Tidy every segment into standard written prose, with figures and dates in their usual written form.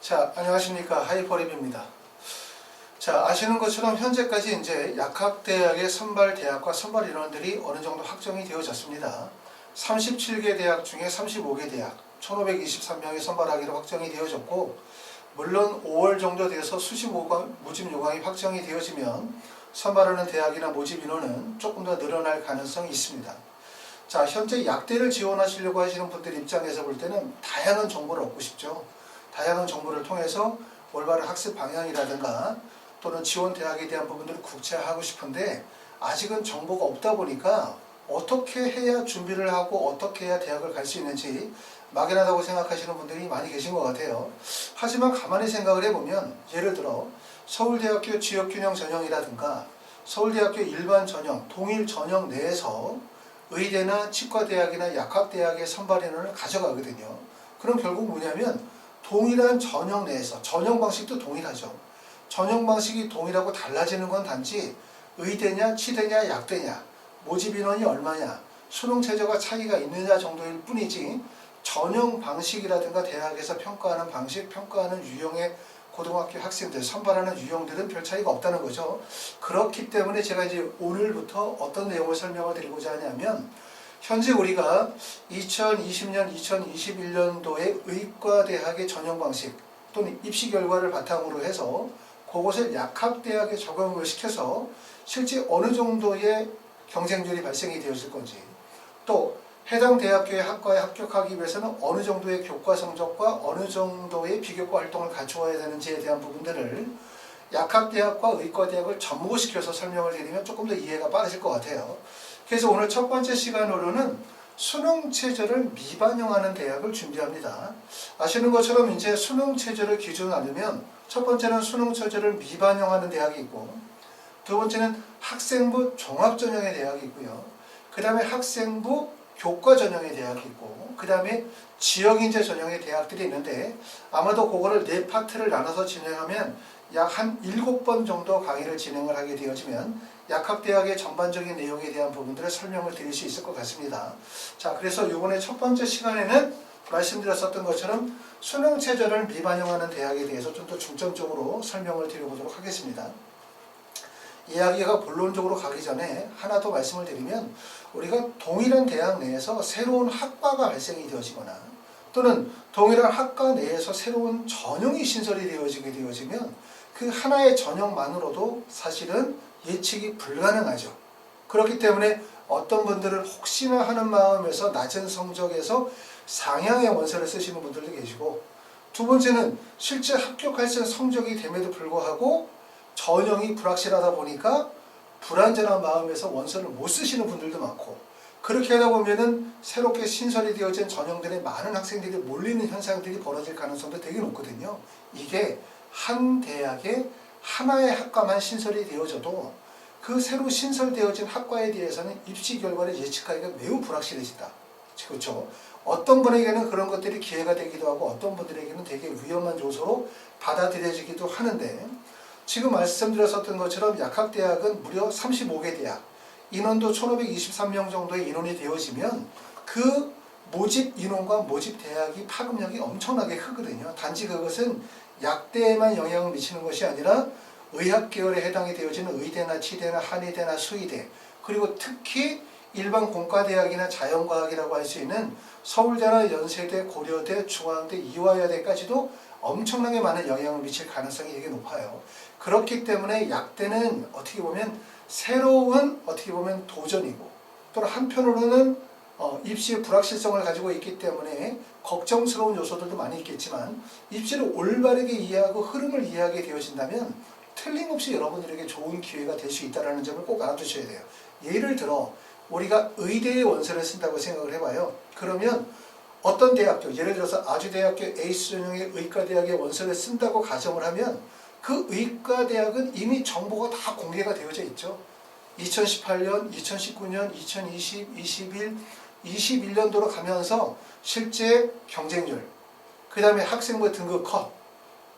자, 안녕하십니까. 하이퍼립입니다. 자, 아시는 것처럼 현재까지 이제 약학대학의 선발 대학과 선발 인원들이 어느 정도 확정이 되어졌습니다. 37개 대학 중에 35개 대학, 1523명이 선발하기로 확정이 되어졌고, 물론 5월 정도 돼서 수시 모집 요강이 확정이 되어지면 선발하는 대학이나 모집 인원은 조금 더 늘어날 가능성이 있습니다. 자, 현재 약대를 지원하시려고 하시는 분들 입장에서 볼 때는 다양한 정보를 얻고 싶죠. 다양한 정보를 통해서 올바른 학습 방향이라든가 또는 지원 대학에 대한 부분들을 구체화하고 싶은데 아직은 정보가 없다 보니까 어떻게 해야 준비를 하고 어떻게 해야 대학을 갈 수 있는지 막연하다고 생각하시는 분들이 많이 계신 것 같아요. 하지만 가만히 생각을 해보면 예를 들어 서울대학교 지역균형 전형이라든가 서울대학교 일반 전형, 동일 전형 내에서 의대나 치과대학이나 약학대학의 선발 인원을 가져가거든요. 그럼 결국 뭐냐면 동일한 전형 내에서, 전형 방식도 동일하죠. 전형 방식이 동일하고 달라지는 건 단지 의대냐, 치대냐, 약대냐, 모집 인원이 얼마냐, 수능 최저가 차이가 있느냐 정도일 뿐이지 전형 방식이라든가 대학에서 평가하는 방식, 평가하는 유형의 고등학교 학생들, 선발하는 유형들은 별 차이가 없다는 거죠. 그렇기 때문에 제가 이제 오늘부터 어떤 내용을 설명을 드리고자 하냐면 현재 우리가 2020년, 2021년도의 의과대학의 전형 방식 또는 입시 결과를 바탕으로 해서 그것을 약학대학에 적용을 시켜서 실제 어느 정도의 경쟁률이 발생이 되었을 건지 또 해당 대학교의 학과에 합격하기 위해서는 어느 정도의 교과 성적과 어느 정도의 비교과 활동을 갖추어야 되는지에 대한 부분들을 약학대학과 의과대학을 접목시켜서 설명을 드리면 조금 더 이해가 빠르실 것 같아요. 그래서 오늘 첫 번째 시간으로는 수능 체제를 미반영하는 대학을 준비합니다. 아시는 것처럼 이제 수능 체제를 기준으로 나누면 첫 번째는 수능 체제를 미반영하는 대학이 있고 두 번째는 학생부 종합전형의 대학이 있고요. 그 다음에 학생부 교과 전형의 대학이 있고 그 다음에 지역인재 전형의 대학들이 있는데 아마도 그거를 네 파트를 나눠서 진행하면 약 한 7번 정도 강의를 진행을 하게 되어지면 약학대학의 전반적인 내용에 대한 부분들을 설명을 드릴 수 있을 것 같습니다. 자, 그래서 이번에 첫 번째 시간에는 말씀드렸었던 것처럼 수능 체제를 미반영하는 대학에 대해서 좀 더 중점적으로 설명을 드려보도록 하겠습니다. 이야기가 본론적으로 가기 전에 하나 더 말씀을 드리면 우리가 동일한 대학 내에서 새로운 학과가 발생이 되어지거나 또는 동일한 학과 내에서 새로운 전형이 신설이 되어지면 그 하나의 전형만으로도 사실은 예측이 불가능하죠. 그렇기 때문에 어떤 분들은 혹시나 하는 마음에서 낮은 성적에서 상향의 원서를 쓰시는 분들도 계시고 두 번째는 실제 합격할 성적이 됨에도 불구하고 전형이 불확실하다 보니까 불안전한 마음에서 원서를 못 쓰시는 분들도 많고 그렇게 하다 보면은 새롭게 신설이 되어진 전형들의 많은 학생들이 몰리는 현상들이 벌어질 가능성도 되게 높거든요. 이게 한 대학에 하나의 학과만 신설이 되어져도 그 새로 신설되어진 학과에 대해서는 입시 결과를 예측하기가 매우 불확실해진다. 그렇죠? 어떤 분에게는 그런 것들이 기회가 되기도 하고 어떤 분들에게는 되게 위험한 요소로 받아들여지기도 하는데 지금 말씀드렸었던 것처럼 약학대학은 무려 35개 대학, 인원도 1523명 정도의 인원이 되어지면 그 모집 인원과 모집 대학이 파급력이 엄청나게 크거든요. 단지 그것은 약대에만 영향을 미치는 것이 아니라 의학 계열에 해당이 되어지는 의대나 치대나 한의대나 수의대 그리고 특히 일반 공과대학이나 자연과학이라고 할 수 있는 서울대나 연세대, 고려대, 중앙대, 이화여대까지도 엄청나게 많은 영향을 미칠 가능성이 되게 높아요. 그렇기 때문에 약대는 어떻게 보면 새로운 도전이고 또는 한편으로는 입시의 불확실성을 가지고 있기 때문에 걱정스러운 요소들도 많이 있겠지만 입시를 올바르게 이해하고 흐름을 이해하게 되어진다면 틀림없이 여러분들에게 좋은 기회가 될 수 있다는 점을 꼭 알아두셔야 돼요. 예를 들어 우리가 의대의 원서를 쓴다고 생각을 해봐요. 그러면 어떤 대학교, 예를 들어서 아주대학교 에이스 전형의 의과대학의 원서를 쓴다고 가정을 하면 그 의과대학은 이미 정보가 다 공개가 되어져 있죠. 2018년, 2019년, 2020, 21, 21년도로 가면서 실제 경쟁률, 그 다음에 학생부 등급 컷,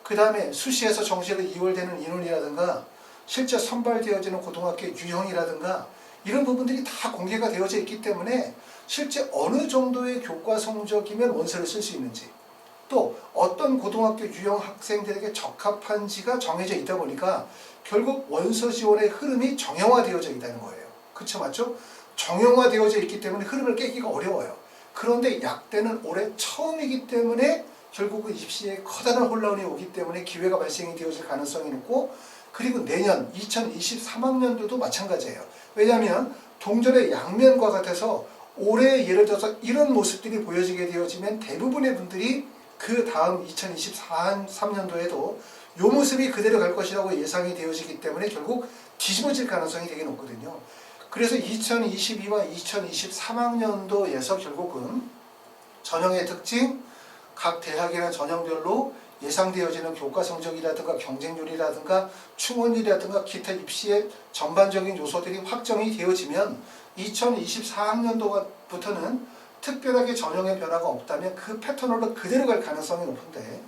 그 다음에 수시에서 정시에서 이월되는 인원이라든가 실제 선발되어지는 고등학교 유형이라든가 이런 부분들이 다 공개가 되어져 있기 때문에 실제 어느 정도의 교과 성적이면 원서를 쓸 수 있는지 또 어떤 고등학교 유형 학생들에게 적합한지가 정해져 있다 보니까 결국 원서 지원의 흐름이 정형화되어져 있다는 거예요. 그쵸, 맞죠? 정형화되어져 있기 때문에 흐름을 깨기가 어려워요. 그런데 약대는 올해 처음이기 때문에 결국은 입시에 커다란 혼란이 오기 때문에 기회가 발생이 되어질 가능성이 높고, 그리고 내년 2023학년도도 마찬가지예요. 왜냐하면 동전의 양면과 같아서 올해 예를 들어서 이런 모습들이 보여지게 되어지면 대부분의 분들이 그 다음 2024-3년도에도 이 모습이 그대로 갈 것이라고 예상이 되어지기 때문에 결국 뒤집어질 가능성이 되게 높거든요. 그래서 2022와 2023학년도에서 결국은 전형의 특징, 각 대학이나 전형별로 예상되어지는 교과 성적이라든가 경쟁률이라든가 충원율이라든가 기타 입시의 전반적인 요소들이 확정이 되어지면 2024학년도부터는 특별하게 전형의 변화가 없다면 그 패턴으로 그대로 갈 가능성이 높은데,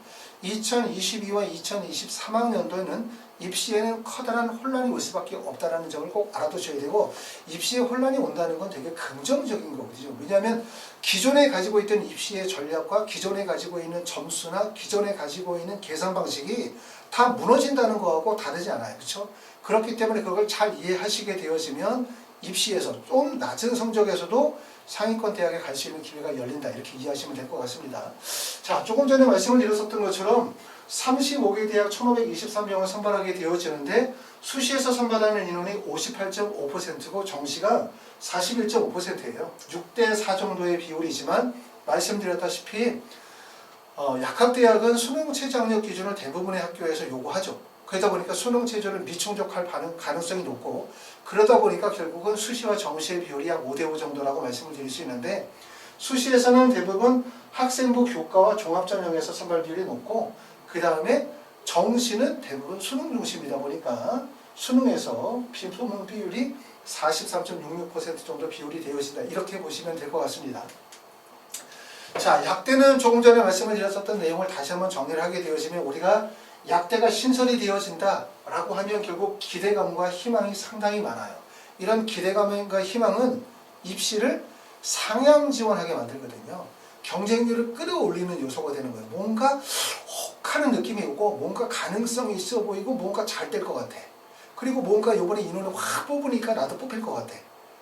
2022와 2023학년도에는 입시에는 커다란 혼란이 올 수밖에 없다는 점을 꼭 알아두셔야 되고, 입시에 혼란이 온다는 건 되게 긍정적인 거거든요. 왜냐하면 기존에 가지고 있던 입시의 전략과 기존에 가지고 있는 점수나 기존에 가지고 있는 계산 방식이 다 무너진다는 거하고 다르지 않아요. 그렇죠? 그렇기 때문에 그걸 잘 이해하시게 되어지면 입시에서 좀 낮은 성적에서도 상위권 대학에 갈 수 있는 기회가 열린다, 이렇게 이해하시면 될 것 같습니다. 자, 조금 전에 말씀을 드렸었던 것처럼 35개 대학 1523명을 선발하게 되어지는데, 수시에서 선발하는 인원이 58.5%고 정시가 41.5%예요. 6대 4 정도의 비율이지만 말씀드렸다시피 약학대학은 수능 최저 학력 기준을 대부분의 학교에서 요구하죠. 그러다 보니까 수능 최저를 미충족할 가능성이 높고, 그러다 보니까 결국은 수시와 정시의 비율이 약 5대5 정도라고 말씀을 드릴 수 있는데, 수시에서는 대부분 학생부 교과와 종합전형에서 선발 비율이 높고, 그 다음에 정시는 대부분 수능 중심이다 보니까 수능에서 소문 비율이 43.66% 정도 비율이 되어진다, 이렇게 보시면 될 것 같습니다. 자, 약대는 조금 전에 말씀을 드렸었던 내용을 다시 한번 정리를 하게 되어지면, 우리가 약대가 신설이 되어진다 라고 하면 결국 기대감과 희망이 상당히 많아요. 이런 기대감과 희망은 입시를 상향 지원하게 만들거든요. 경쟁률을 끌어올리는 요소가 되는 거예요. 뭔가 혹하는 느낌이 오고, 뭔가 가능성이 있어 보이고, 뭔가 잘 될 것 같아. 그리고 뭔가 이번에 인원을 확 뽑으니까 나도 뽑힐 것 같아.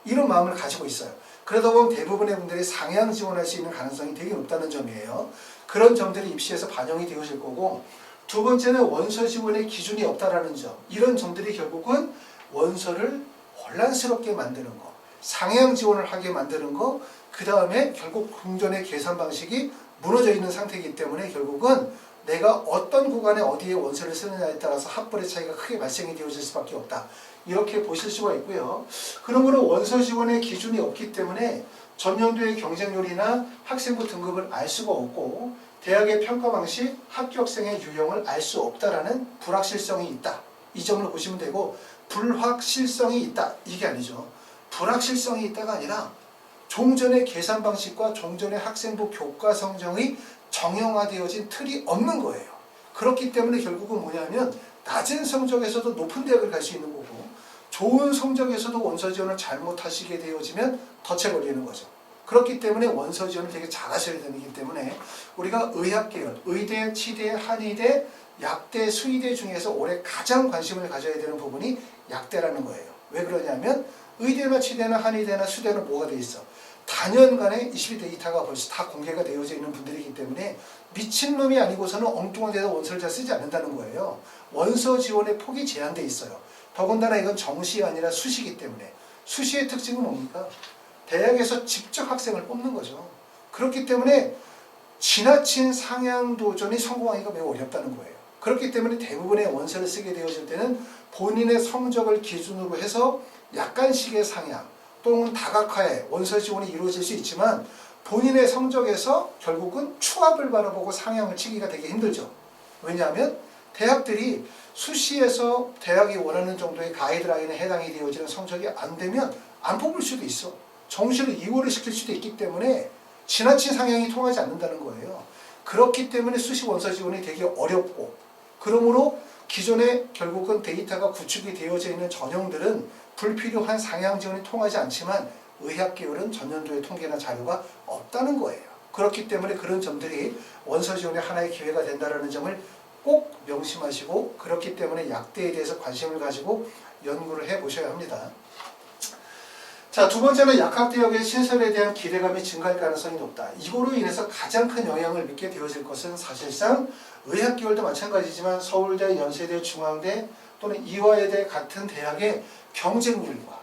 이런 마음을 가지고 있어요. 그러다 보면 대부분의 분들이 상향 지원할 수 있는 가능성이 되게 높다는 점이에요. 그런 점들이 입시에서 반영이 되어질 거고, 두 번째는 원서 지원의 기준이 없다라는 점. 이런 점들이 결국은 원서를 혼란스럽게 만드는 거, 상향 지원을 하게 만드는 거, 그 다음에 결국 동전의 계산 방식이 무너져 있는 상태이기 때문에 결국은 내가 어떤 구간에 어디에 원서를 쓰느냐에 따라서 학벌의 차이가 크게 발생이 되어질 수밖에 없다, 이렇게 보실 수가 있고요. 그러므로 원서 지원의 기준이 없기 때문에 전년도의 경쟁률이나 학생부 등급을 알 수가 없고, 대학의 평가 방식, 합격생의 유형을 알 수 없다라는 불확실성이 있다, 이 점을 보시면 되고, 불확실성이 있다, 이게 아니죠. 불확실성이 있다가 아니라 종전의 계산 방식과 종전의 학생부 교과 성적이 정형화되어진 틀이 없는 거예요. 그렇기 때문에 결국은 뭐냐면 낮은 성적에서도 높은 대학을 갈 수 있는 거고, 좋은 성적에서도 원서 지원을 잘못하시게 되어지면 덫에 걸리는 거죠. 그렇기 때문에 원서 지원을 되게 잘 하셔야 되기 때문에 우리가 의학계열, 의대, 치대, 한의대, 약대, 수의대 중에서 올해 가장 관심을 가져야 되는 부분이 약대라는 거예요. 왜 그러냐면 의대나 치대나 한의대나 수대는 뭐가 돼 있어? 단연간의 20일 데이터가 벌써 다 공개가 되어져 있는 분들이기 때문에 미친놈이 아니고서는 엉뚱한 데서 원서를 잘 쓰지 않는다는 거예요. 원서 지원의 폭이 제한돼 있어요. 더군다나 이건 정시가 아니라 수시이기 때문에. 수시의 특징은 뭡니까? 대학에서 직접 학생을 뽑는 거죠. 그렇기 때문에 지나친 상향 도전이 성공하기가 매우 어렵다는 거예요. 그렇기 때문에 대부분의 원서를 쓰게 되어질 때는 본인의 성적을 기준으로 해서 약간씩의 상향 또는 다각화의 원서 지원이 이루어질 수 있지만, 본인의 성적에서 결국은 추합을 바라보고 상향을 치기가 되게 힘들죠. 왜냐하면 대학들이 수시에서 대학이 원하는 정도의 가이드라인에 해당이 되어지는 성적이 안 되면 안 뽑을 수도 있어. 정시를 2월을 시킬 수도 있기 때문에 지나친 상향이 통하지 않는다는 거예요. 그렇기 때문에 수시 원서 지원이 되게 어렵고, 그러므로 기존에 결국은 데이터가 구축이 되어져 있는 전형들은 불필요한 상향 지원이 통하지 않지만 의학계열은 전년도의 통계나 자료가 없다는 거예요. 그렇기 때문에 그런 점들이 원서 지원의 하나의 기회가 된다는 점을 꼭 명심하시고 그렇기 때문에 약대에 대해서 관심을 가지고 연구를 해보셔야 합니다. 자, 두 번째는 약학대학의 신설에 대한 기대감이 증가할 가능성이 높다. 이거로 인해서 가장 큰 영향을 미치게 되어질 것은 사실상 의학기울도 마찬가지지만 서울대, 연세대, 중앙대 또는 이화여대 같은 대학의 경쟁률과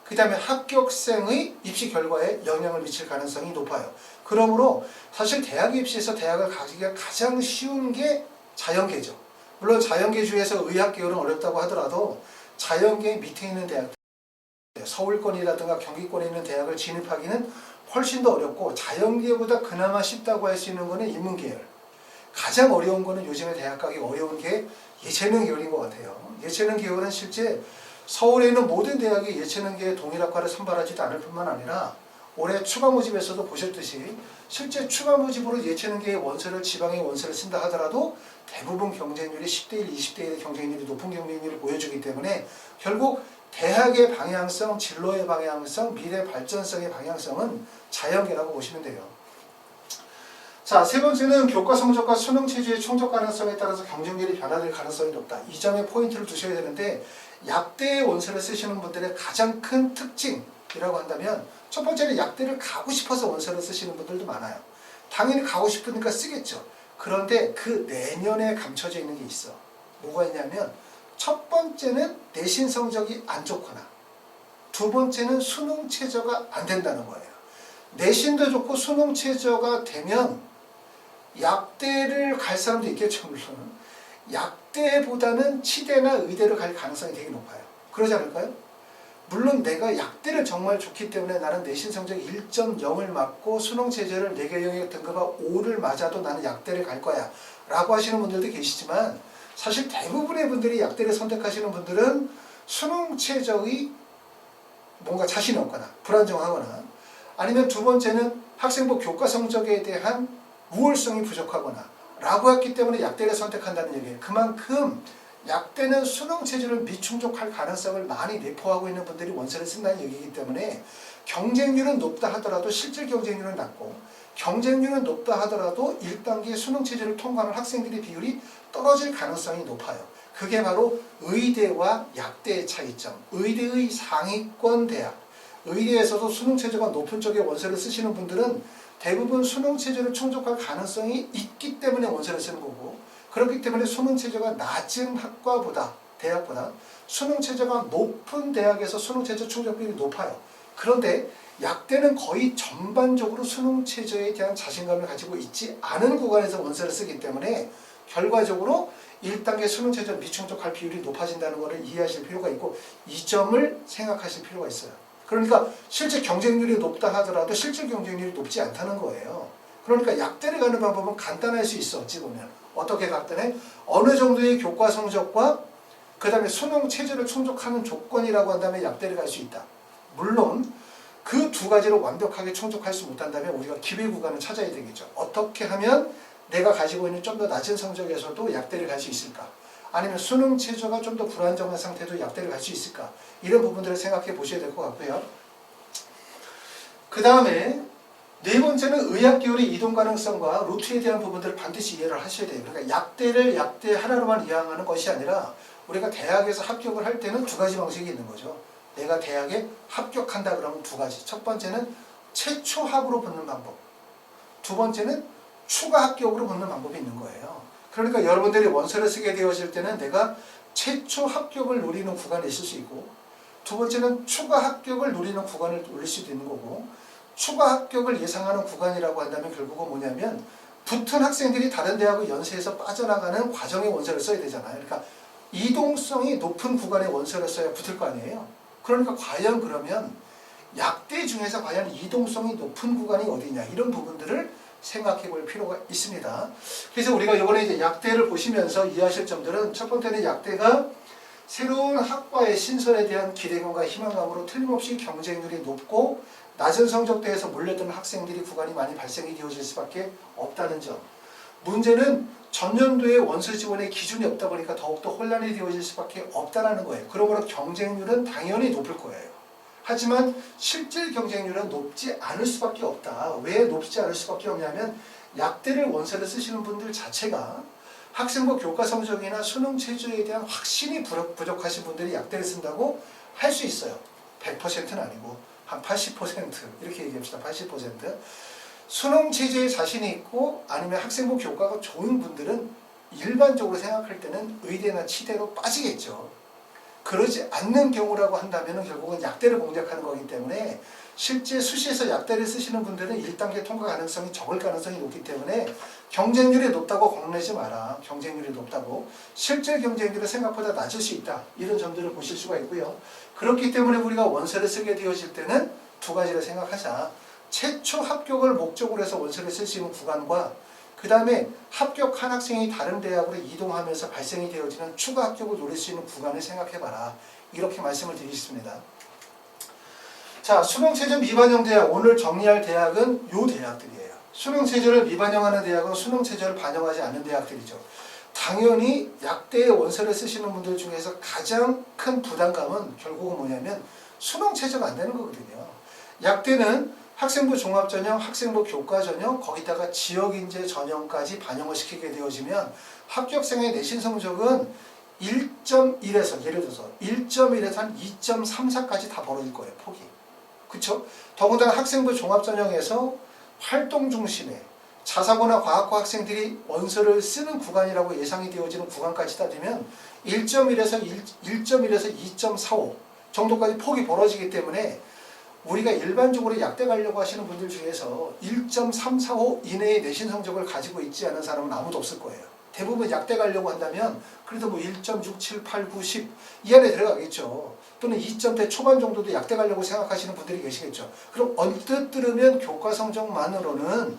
그 다음에 합격생의 입시 결과에 영향을 미칠 가능성이 높아요. 그러므로 사실 대학 입시에서 대학을 가기가 가장 쉬운 게 자연계죠. 물론 자연계 중에서 의학계열은 어렵다고 하더라도 자연계 밑에 있는 대학, 서울권이라든가 경기권에 있는 대학을 진입하기는 훨씬 더 어렵고 자연계보다 그나마 쉽다고 할 수 있는 거는 인문계열. 가장 어려운 거는 요즘에 대학 가기 어려운 게 예체능 계열인 것 같아요. 예체능 계열은 실제 서울에 있는 모든 대학이 예체능계의 동일학과를 선발하지도 않을 뿐만 아니라 올해 추가 모집에서도 보셨듯이 실제 추가 모집으로 예체능계의 원서를 지방의 원서를 쓴다 하더라도 대부분 경쟁률이 10대1, 20대1의 경쟁률이 높은 경쟁률을 보여주기 때문에 결국 대학의 방향성, 진로의 방향성, 미래 발전성의 방향성은 자연계라고 보시면 돼요. 자, 세 번째는 교과 성적과 수능 체제의 충족 가능성에 따라서 경쟁률이 변화될 가능성이 높다. 이 점에 포인트를 두셔야 되는데 약대의 원서를 쓰시는 분들의 가장 큰 특징이라고 한다면 첫 번째는 약대를 가고 싶어서 원서를 쓰시는 분들도 많아요. 당연히 가고 싶으니까 쓰겠죠. 그런데 그 내면에 감춰져 있는 게 있어. 뭐가 있냐면 첫 번째는 내신 성적이 안 좋거나 두 번째는 수능 최저가 안 된다는 거예요. 내신도 좋고 수능 최저가 되면 약대를 갈 사람도 있겠죠. 물론 약대보다는 치대나 의대를 갈 가능성이 되게 높아요. 그러지 않을까요? 물론 내가 약대를 정말 좋기 때문에 나는 내신 성적 1.0을 맞고 수능 체제를 4개 영역 등급과 5를 맞아도 나는 약대를 갈 거야 라고 하시는 분들도 계시지만 사실 대부분의 분들이 약대를 선택하시는 분들은 수능 최저의 뭔가 자신이 없거나 불안정하거나 아니면 두 번째는 학생부 교과 성적에 대한 우월성이 부족하거나 라고 했기 때문에 약대를 선택한다는 얘기예요. 그만큼 약대는 수능 체제를 미충족할 가능성을 많이 내포하고 있는 분들이 원서를 쓴다는 얘기이기 때문에 경쟁률은 높다 하더라도 실질 경쟁률은 낮고 경쟁률은 높다 하더라도 1단계 수능 체제를 통과하는 학생들의 비율이 떨어질 가능성이 높아요. 그게 바로 의대와 약대의 차이점. 의대의 상위권 대학, 의대에서도 수능 체제가 높은 쪽에 원서를 쓰시는 분들은 대부분 수능 체제를 충족할 가능성이 있기 때문에 원서를 쓰는 거고 그렇기 때문에 수능 체제가 낮은 학과보다 대학보다 수능 체제가 높은 대학에서 수능 체제 충족률이 높아요. 그런데 약대는 거의 전반적으로 수능 체제에 대한 자신감을 가지고 있지 않은 구간에서 원서를 쓰기 때문에 결과적으로 1단계 수능 체제 미충족할 비율이 높아진다는 것을 이해하실 필요가 있고 이 점을 생각하실 필요가 있어요. 그러니까 실제 경쟁률이 높다 하더라도 실질 경쟁률이 높지 않다는 거예요. 그러니까 약대를 가는 방법은 간단할 수 있어. 어찌 보면 어떻게 간단해? 어느 정도의 교과 성적과 그 다음에 수능 체제를 충족하는 조건이라고 한다면 약대를 갈 수 있다. 물론 그 두 가지를 완벽하게 충족할 수 못한다면 우리가 기회 구간을 찾아야 되겠죠. 어떻게 하면 내가 가지고 있는 좀 더 낮은 성적에서도 약대를 갈 수 있을까? 아니면 수능 체제가 좀 더 불안정한 상태도 약대를 갈 수 있을까? 이런 부분들을 생각해 보셔야 될 것 같고요. 그 다음에 네 번째는 의학 계열의 이동 가능성과 루트에 대한 부분들을 반드시 이해를 하셔야 돼요. 그러니까 약대를 약대 하나로만 이해하는 것이 아니라 우리가 대학에서 합격을 할 때는 두 가지 방식이 있는 거죠. 내가 대학에 합격한다 그러면 두 가지. 첫 번째는 최초 합으로 붙는 방법. 두 번째는 추가 합격으로 붙는 방법이 있는 거예요. 그러니까 여러분들이 원서를 쓰게 되어질 때는 내가 최초 합격을 노리는 구간에 있을 수 있고 두 번째는 추가 합격을 노리는 구간을 올릴 수도 있는 거고 추가 합격을 예상하는 구간이라고 한다면 결국은 뭐냐면 붙은 학생들이 다른 대학의 연세에서 빠져나가는 과정의 원서를 써야 되잖아요. 그러니까 이동성이 높은 구간의 원서를 써야 붙을 거 아니에요. 그러니까 과연 그러면 약대 중에서 과연 이동성이 높은 구간이 어디냐 이런 부분들을 생각해 볼 필요가 있습니다. 그래서 우리가 이번에 이제 약대를 보시면서 이해하실 점들은 첫 번째는 약대가 새로운 학과의 신설에 대한 기대감과 희망감으로 틀림없이 경쟁률이 높고 낮은 성적대에서 몰려드는 학생들이 구간이 많이 발생이 되어질 수밖에 없다는 점. 문제는 전년도에 원서 지원의 기준이 없다 보니까 더욱더 혼란이 되어질 수밖에 없다는 거예요. 그러므로 경쟁률은 당연히 높을 거예요. 하지만 실질 경쟁률은 높지 않을 수밖에 없다. 왜 높지 않을 수밖에 없냐면 약대를 원서를 쓰시는 분들 자체가 학생부 교과 성적이나 수능 체제에 대한 확신이 부족하신 분들이 약대를 쓴다고 할 수 있어요. 100%는 아니고 한 80% 이렇게 얘기합시다. 80%. 수능 체제에 자신이 있고 아니면 학생부 교과가 좋은 분들은 일반적으로 생각할 때는 의대나 치대로 빠지겠죠. 그러지 않는 경우라고 한다면 결국은 약대를 공략하는 거기 때문에 실제 수시에서 약대를 쓰시는 분들은 1단계 통과 가능성이 적을 가능성이 높기 때문에 경쟁률이 높다고 겁내지 마라. 경쟁률이 높다고. 실제 경쟁률은 생각보다 낮을 수 있다. 이런 점들을 보실 수가 있고요. 그렇기 때문에 우리가 원서를 쓰게 되어질 때는 두 가지를 생각하자. 최초 합격을 목적으로 해서 원서를 쓸 수 있는 구간과 그 다음에 합격한 학생이 다른 대학으로 이동하면서 발생이 되어지는 추가 합격을 노릴 수 있는 구간을 생각해봐라. 이렇게 말씀을 드리겠습니다. 자, 수능체제 미반영 대학, 오늘 정리할 대학은 요 대학들이에요. 수능체제를 미반영하는 대학은 수능체제를 반영하지 않는 대학들이죠. 당연히 약대의 원서를 쓰시는 분들 중에서 가장 큰 부담감은 결국은 뭐냐면 수능체제가 안 되는 거거든요. 약대는 학생부 종합전형, 학생부 교과전형, 거기다가 지역인재 전형까지 반영을 시키게 되어지면 합격생의 내신 성적은 1.1에서 예를 들어서 1.1에서 한 2.34까지 다 벌어질 거예요. 폭이. 그쵸? 더군다나 학생부 종합전형에서 활동 중심의 자사고나 과학과 학생들이 원서를 쓰는 구간이라고 예상이 되어지는 구간까지 따지면 1.1에서 2.45 정도까지 폭이 벌어지기 때문에 우리가 일반적으로 약대 가려고 하시는 분들 중에서 1.345 이내의 내신 성적을 가지고 있지 않은 사람은 아무도 없을 거예요. 대부분 약대 가려고 한다면 그래도 뭐 1.6, 7, 8, 9, 10 이 안에 들어가겠죠. 또는 2점대 초반 정도도 약대 가려고 생각하시는 분들이 계시겠죠. 그럼 언뜻 들으면 교과 성적만으로는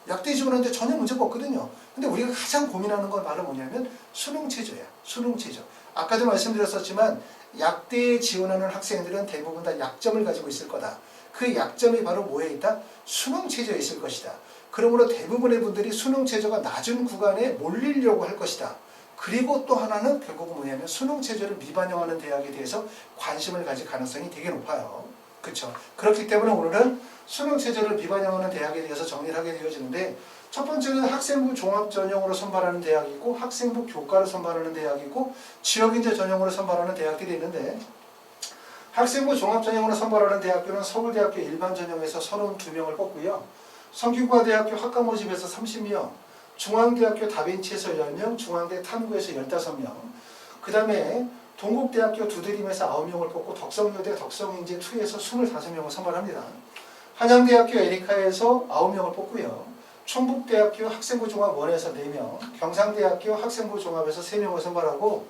약대 지원하는데 전혀 문제가 없거든요. 근데 우리가 가장 고민하는 건 바로 뭐냐면 수능체제야. 수능체제. 아까도 말씀드렸었지만 약대에 지원하는 학생들은 대부분 다 약점을 가지고 있을 거다. 그 약점이 바로 뭐에 있다? 수능체제에 있을 것이다. 그러므로 대부분의 분들이 수능체제가 낮은 구간에 몰리려고 할 것이다. 그리고 또 하나는 결국은 뭐냐면 수능체제를 미반영하는 대학에 대해서 관심을 가질 가능성이 되게 높아요. 그렇죠? 그렇기 때문에 오늘은 수능체제를 미반영하는 대학에 대해서 정리를 하게 되어지는데 첫 번째는 학생부 종합전형으로 선발하는 대학이 있고 학생부 교과를 선발하는 대학이 있고 지역인재 전형으로 선발하는 대학들이 있는데 학생부 종합전형으로 선발하는 대학교는 서울대학교 일반전형에서 32명을 뽑고요. 성균관대학교 학과 모집에서 30명, 중앙대학교 다빈치에서 10명, 중앙대 탐구에서 15명, 그 다음에 동국대학교 두드림에서 9명을 뽑고 덕성여대 덕성인재2에서 25명을 선발합니다. 한양대학교 에리카에서 9명을 뽑고요. 충북대학교 학생부 종합 1에서 4명, 경상대학교 학생부 종합에서 3명을 선발하고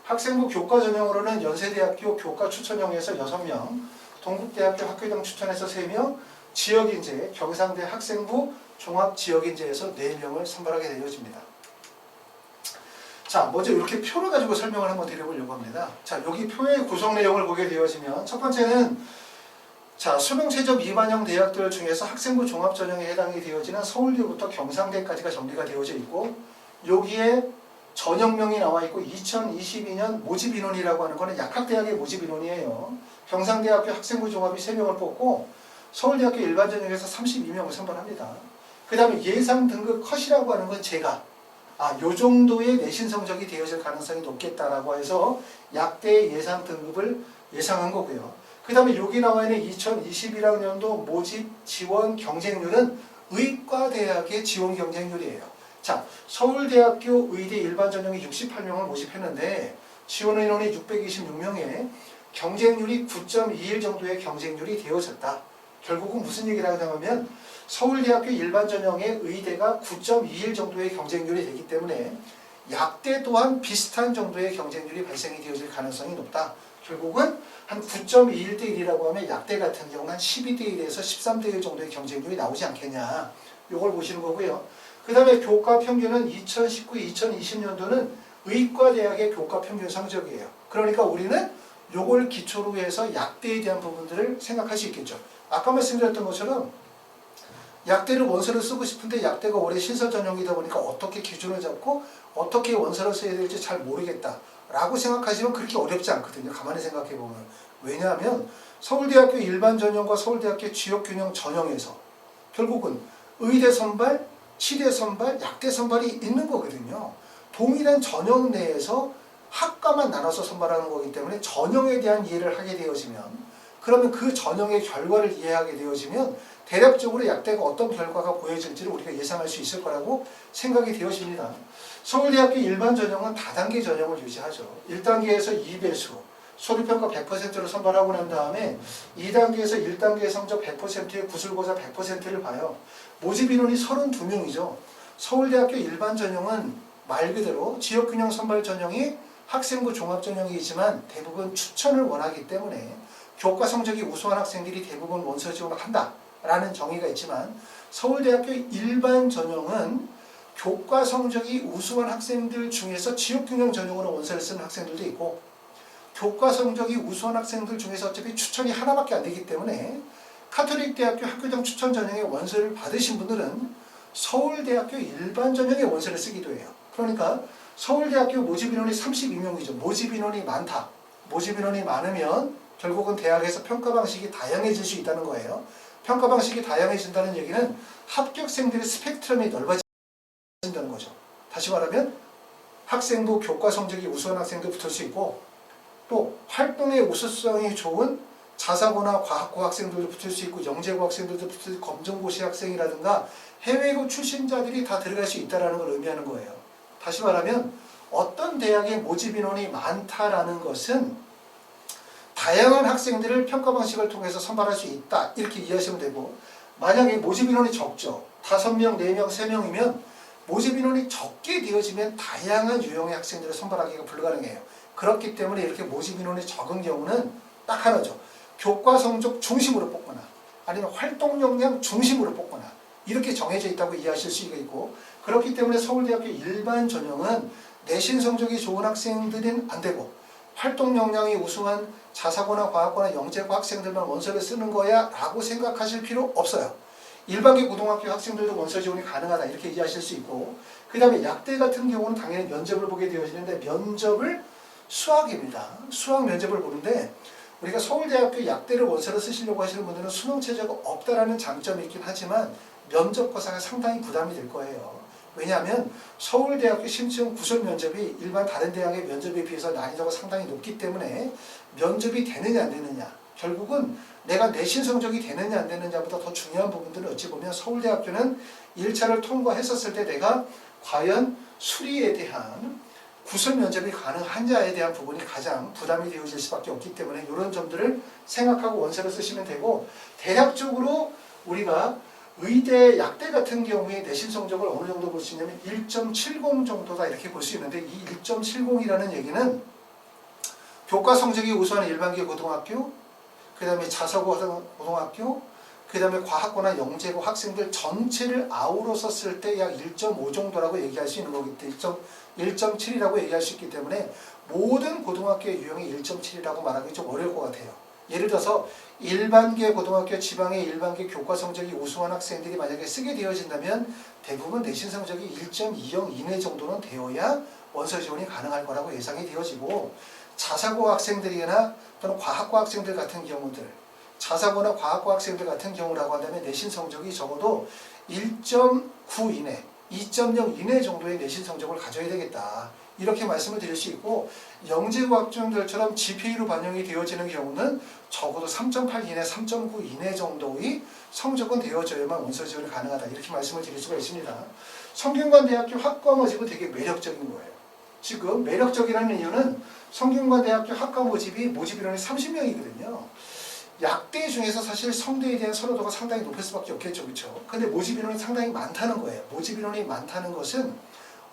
학생부 교과 전형으로는 연세대학교 교과 추천형에서 6명, 동국대학교 학교당 추천에서 3명, 지역인재, 경상대 학생부 종합 지역인재에서 4명을 선발하게 되어집니다. 자, 먼저 이렇게 표를 가지고 설명을 한번 드려보려고 합니다. 자, 여기 표의 구성 내용을 보게 되어지면 첫 번째는 자, 수능체제 미반영 대학들 중에서 학생부 종합전형에 해당이 되어지는 서울대부터 경상대까지가 정리가 되어져 있고 여기에 전형명이 나와 있고 2022년 모집 인원이라고 하는 거는 약학대학의 모집 인원이에요. 경상대학교 학생부 종합이 3명을 뽑고 서울대학교 일반전형에서 32명을 선발합니다. 그 다음에 예상 등급 컷이라고 하는 건 제가 요 정도의 내신 성적이 되어질 가능성이 높겠다라고 해서 약대 예상 등급을 예상한 거고요. 그 다음에 여기 나와 있는 2021학년도 모집 지원 경쟁률은 의과대학의 지원 경쟁률이에요. 자, 서울대학교 의대 일반전형이 68명을 모집했는데 지원 인원이 626명에 경쟁률이 9.21 정도의 경쟁률이 되어졌다. 결국은 무슨 얘기를 하냐면 서울대학교 일반전형의 의대가 9.21 정도의 경쟁률이 되기 때문에 약대 또한 비슷한 정도의 경쟁률이 발생이 되어질 가능성이 높다. 결국은 한 9.21대 1이라고 하면 약대 같은 경우는 한 12대 1에서 13대 1 정도의 경쟁률이 나오지 않겠냐. 이걸 보시는 거고요. 그 다음에 교과 평균은 2019, 2020년도는 의과대학의 교과 평균 성적이에요. 그러니까 우리는 이걸 기초로 해서 약대에 대한 부분들을 생각할 수 있겠죠. 아까 말씀드렸던 것처럼 약대를 원서를 쓰고 싶은데 약대가 올해 신설 전형이다 보니까 어떻게 기준을 잡고 어떻게 원서를 써야 될지 잘 모르겠다. 라고 생각하시면 그렇게 어렵지 않거든요. 가만히 생각해 보면. 왜냐하면 서울대학교 일반 전형과 서울대학교 지역균형 전형에서 결국은 의대 선발, 치대 선발, 약대 선발이 있는 거거든요. 동일한 전형 내에서 학과만 나눠서 선발하는 거기 때문에 전형에 대한 이해를 하게 되어지면, 그러면 그 전형의 결과를 이해하게 되어지면 대략적으로 약대가 어떤 결과가 보여질지를 우리가 예상할 수 있을 거라고 생각이 되어집니다. 서울대학교 일반 전형은 다단계 전형을 유지하죠. 1단계에서 2배수, 소리평가 100%로 선발하고 난 다음에 2단계에서 1단계 성적 100%의 구술고사 100%를 봐요. 모집 인원이 32명이죠. 서울대학교 일반 전형은 말 그대로 지역균형 선발 전형이 학생부 종합전형이지만 대부분 추천을 원하기 때문에 교과 성적이 우수한 학생들이 대부분 원서 지원을 한다라는 정의가 있지만, 서울대학교 일반 전형은 교과 성적이 우수한 학생들 중에서 지역균형 전형으로 원서를 쓰는 학생들도 있고, 교과 성적이 우수한 학생들 중에서 어차피 추천이 하나밖에 안 되기 때문에 카톨릭대학교 학교장 추천 전형의 원서를 받으신 분들은 서울대학교 일반 전형의 원서를 쓰기도 해요. 그러니까 서울대학교 모집 인원이 32명이죠. 모집 인원이 많다. 모집 인원이 많으면 결국은 대학에서 평가 방식이 다양해질 수 있다는 거예요. 평가 방식이 다양해진다는 얘기는 합격생들의 스펙트럼이 넓어진다는 거죠. 다시 말하면 학생부 교과 성적이 우수한 학생도 붙을 수 있고, 또 활동의 우수성이 좋은 자사고나 과학고 학생들도 붙을 수 있고, 영재고 학생들도 붙을 수 있고, 검정고시 학생이라든가 해외고 출신자들이 다 들어갈 수 있다는 걸 의미하는 거예요. 다시 말하면 어떤 대학의 모집 인원이 많다라는 것은 다양한 학생들을 평가 방식을 통해서 선발할 수 있다, 이렇게 이해하시면 되고, 만약에 모집 인원이 적죠. 5명, 4명, 3명이면 모집 인원이 적게 되어지면 다양한 유형의 학생들을 선발하기가 불가능해요. 그렇기 때문에 이렇게 모집 인원이 적은 경우는 딱 하나죠. 교과 성적 중심으로 뽑거나 아니면 활동 역량 중심으로 뽑거나 이렇게 정해져 있다고 이해하실 수가 있고, 그렇기 때문에 서울대학교 일반 전형은 내신 성적이 좋은 학생들은 안 되고 활동 역량이 우수한 자사고나 과학고나 영재고 학생들만 원서를 쓰는 거야 라고 생각하실 필요 없어요. 일반계 고등학교 학생들도 원서 지원이 가능하다, 이렇게 이해하실 수 있고, 그 다음에 약대 같은 경우는 당연히 면접을 보게 되어지는데, 면접을 수학입니다. 수학 면접을 보는데, 우리가 서울대학교 약대를 원서로 쓰시려고 하시는 분들은 수능 체제가 없다라는 장점이 있긴 하지만 면접 거사가 상당히 부담이 될 거예요. 왜냐하면 서울대학교 심층 구술 면접이 일반 다른 대학의 면접에 비해서 난이도가 상당히 높기 때문에 면접이 되느냐 안 되느냐, 결국은 내가 내신 성적이 되느냐 안 되느냐보다 더 중요한 부분들은 어찌 보면 서울대학교는 1차를 통과했었을 때 내가 과연 수리에 대한 구술 면접이 가능한자에 대한 부분이 가장 부담이 되어질 수밖에 없기 때문에 이런 점들을 생각하고 원서를 쓰시면 되고, 대략적으로 우리가 의대, 약대 같은 경우에 내신 성적을 어느 정도 볼 수 있냐면 1.70 정도다, 이렇게 볼 수 있는데, 이 1.70이라는 얘기는 교과 성적이 우수한 일반계 고등학교, 그 다음에 자사고 고등학교, 그 다음에 과학고나 영재고 학생들 전체를 아우러서 쓸 때 약 1.5 정도라고 얘기할 수 있는 거기 때문에 1.7이라고 얘기할 수 있기 때문에 모든 고등학교의 유형이 1.7이라고 말하기 좀 어려울 것 같아요. 예를 들어서 일반계 고등학교, 지방의 일반계 교과 성적이 우수한 학생들이 만약에 쓰게 되어진다면 대부분 내신 성적이 1.20 이내 정도는 되어야 원서 지원이 가능할 거라고 예상이 되어지고, 자사고 학생들이나 또는 과학고 학생들 같은 경우들, 자사고나 과학고 학생들 같은 경우라고 한다면 내신 성적이 적어도 1.9 이내, 2.0 이내 정도의 내신 성적을 가져야 되겠다, 이렇게 말씀을 드릴 수 있고, 영재고 학생들처럼 GPA로 반영이 되어지는 경우는 적어도 3.8 이내, 3.9 이내 정도의 성적은 되어져야만 원서 지원이 가능하다, 이렇게 말씀을 드릴 수가 있습니다. 성균관대학교 학과 모집은 되게 매력적인 거예요. 지금 매력적이라는 이유는 성균관대학교 학과 모집 인원이 30명이거든요. 약대 중에서 사실 성대에 대한 선호도가 상당히 높을 수밖에 없겠죠, 그렇죠? 근데 모집 인원이 상당히 많다는 거예요. 모집 인원이 많다는 것은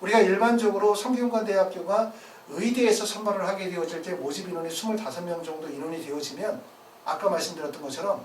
우리가 일반적으로 성균관대학교가 의대에서 선발을 하게 되어질 때 모집 인원이 25명 정도 인원이 되어지면 아까 말씀드렸던 것처럼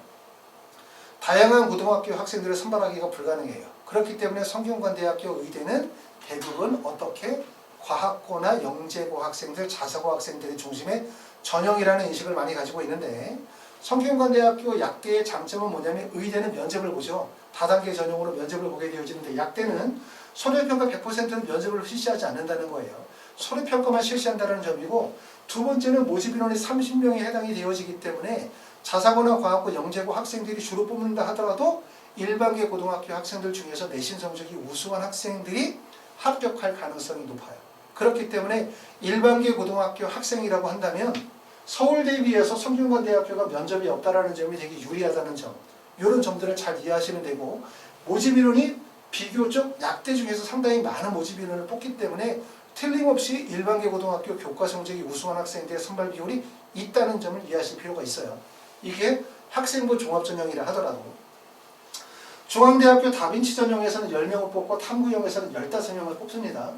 다양한 고등학교 학생들을 선발하기가 불가능해요. 그렇기 때문에 성균관대학교 의대는 대부분 어떻게 과학고나 영재고 학생들, 자사고 학생들의 중심의 전형이라는 인식을 많이 가지고 있는데, 성균관대학교 약대의 장점은 뭐냐면 의대는 면접을 보죠. 다단계 전형으로 면접을 보게 되어지는데, 약대는 소녀평가 100%는 면접을 실시하지 않는다는 거예요. 서류평가만 실시한다는 점이고, 두 번째는 모집 인원이 30명에 해당이 되어지기 때문에 자사고나 과학고 영재고 학생들이 주로 뽑는다 하더라도 일반계 고등학교 학생들 중에서 내신 성적이 우수한 학생들이 합격할 가능성이 높아요. 그렇기 때문에 일반계 고등학교 학생이라고 한다면 서울대에 비해서 성균관대학교가 면접이 없다라는 점이 되게 유리하다는 점, 이런 점들을 잘 이해하시면 되고, 모집 인원이 비교적 약대 중에서 상당히 많은 모집 인원을 뽑기 때문에 틀림없이 일반계 고등학교 교과 성적이 우수한 학생들의 선발 비율이 있다는 점을 이해하실 필요가 있어요. 이게 학생부 종합전형이라 하더라도 중앙대학교 다빈치 전형에서는 10명을 뽑고 탐구형에서는 15명을 뽑습니다.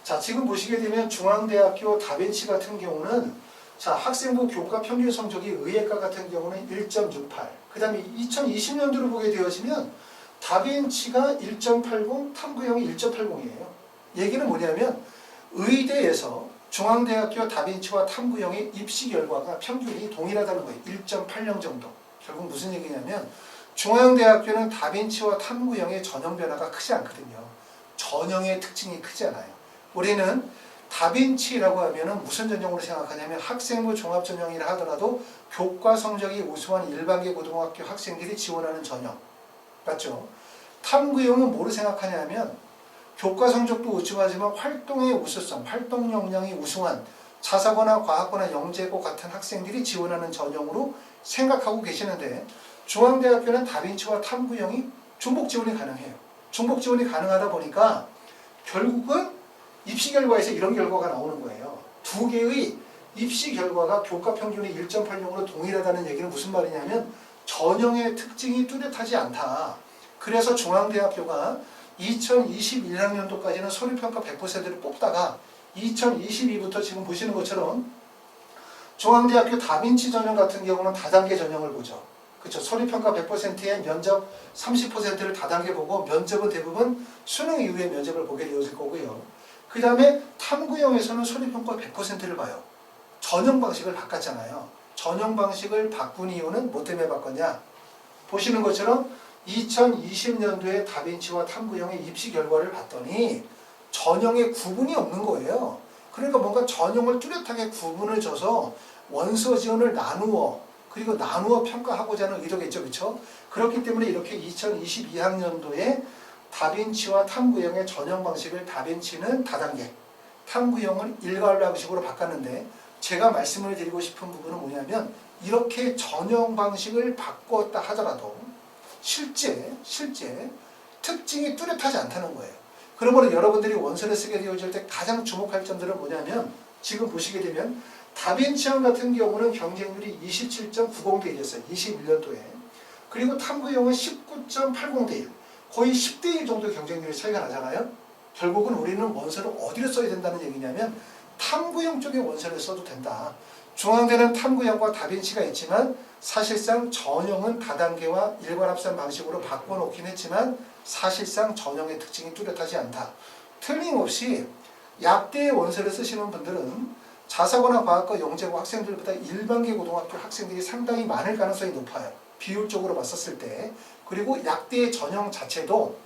자, 지금 보시게 되면 중앙대학교 다빈치 같은 경우는 자, 학생부 교과 평균 성적이 의예과 같은 경우는 1.68. 그 다음에 2020년도로 보게 되어지면 다빈치가 1.80, 탐구형이 1.80이에요. 얘기는 뭐냐면 의대에서 중앙대학교 다빈치와 탐구형의 입시 결과가 평균이 동일하다는 거예요. 1.80 정도. 결국 무슨 얘기냐면 중앙대학교는 다빈치와 탐구형의 전형 변화가 크지 않거든요. 전형의 특징이 크지 않아요. 우리는 다빈치라고 하면은 무슨 전형으로 생각하냐면 학생부 종합전형이라 하더라도 교과 성적이 우수한 일반계 고등학교 학생들이 지원하는 전형. 맞죠? 탐구형은 뭐로 생각하냐면 교과 성적도 우수하지만 활동의 우수성, 활동 역량이 우수한 자사고나 과학고나 영재고 같은 학생들이 지원하는 전형으로 생각하고 계시는데, 중앙대학교는 다빈치와 탐구형이 중복 지원이 가능해요. 중복 지원이 가능하다 보니까 결국은 입시 결과에서 이런 결과가 나오는 거예요. 두 개의 입시 결과가 교과 평균이 1.80으로 동일하다는 얘기는 무슨 말이냐면 전형의 특징이 뚜렷하지 않다. 그래서 중앙대학교가 2021학년도까지는 서류평가 100%를 뽑다가 2022부터 지금 보시는 것처럼 중앙대학교 다빈치 전형 같은 경우는 다단계 전형을 보죠. 그렇죠. 서류평가 100%에 면접 30%를 다단계 보고, 면접은 대부분 수능 이후에 면접을 보게 되어질 거고요. 그 다음에 탐구형에서는 서류평가 100%를 봐요. 전형 방식을 바꿨잖아요. 전형 방식을 바꾼 이유는 뭐 때문에 바꿨냐? 보시는 것처럼 2020년도에 다빈치와 탐구형의 입시 결과를 봤더니 전형에 구분이 없는 거예요. 그러니까 뭔가 전형을 뚜렷하게 구분을 줘서 원서 지원을 그리고 나누어 평가하고자 하는 의도겠죠. 그렇죠? 그렇기 때문에 이렇게 2022학년도에 다빈치와 탐구형의 전형 방식을 다빈치는 다단계, 탐구형은 일괄 방식으로 바꿨는데, 제가 말씀을 드리고 싶은 부분은 뭐냐면 이렇게 전형 방식을 바꿨다 하더라도 실제 특징이 뚜렷하지 않다는 거예요. 그러므로 여러분들이 원서를 쓰게 되어질 때 가장 주목할 점들은 뭐냐면, 지금 보시게 되면 다빈치형 같은 경우는 경쟁률이 27.90대 1이었어요. 21년도에. 그리고 탐구형은 19.80대 1. 거의 10대 1 정도 경쟁률이 차이가 나잖아요. 결국은 우리는 원서를 어디로 써야 된다는 얘기냐면 탐구형 쪽에 원서를 써도 된다. 중앙대는 탐구형과 다빈치가 있지만 사실상 전형은 다단계와 일괄합산 방식으로 바꿔놓긴 했지만 사실상 전형의 특징이 뚜렷하지 않다. 틀림없이 약대의 원서를 쓰시는 분들은 자사고나 과학과 영재고 학생들보다 일반계 고등학교 학생들이 상당히 많을 가능성이 높아요. 비율적으로 봤었을 때. 그리고 약대의 전형 자체도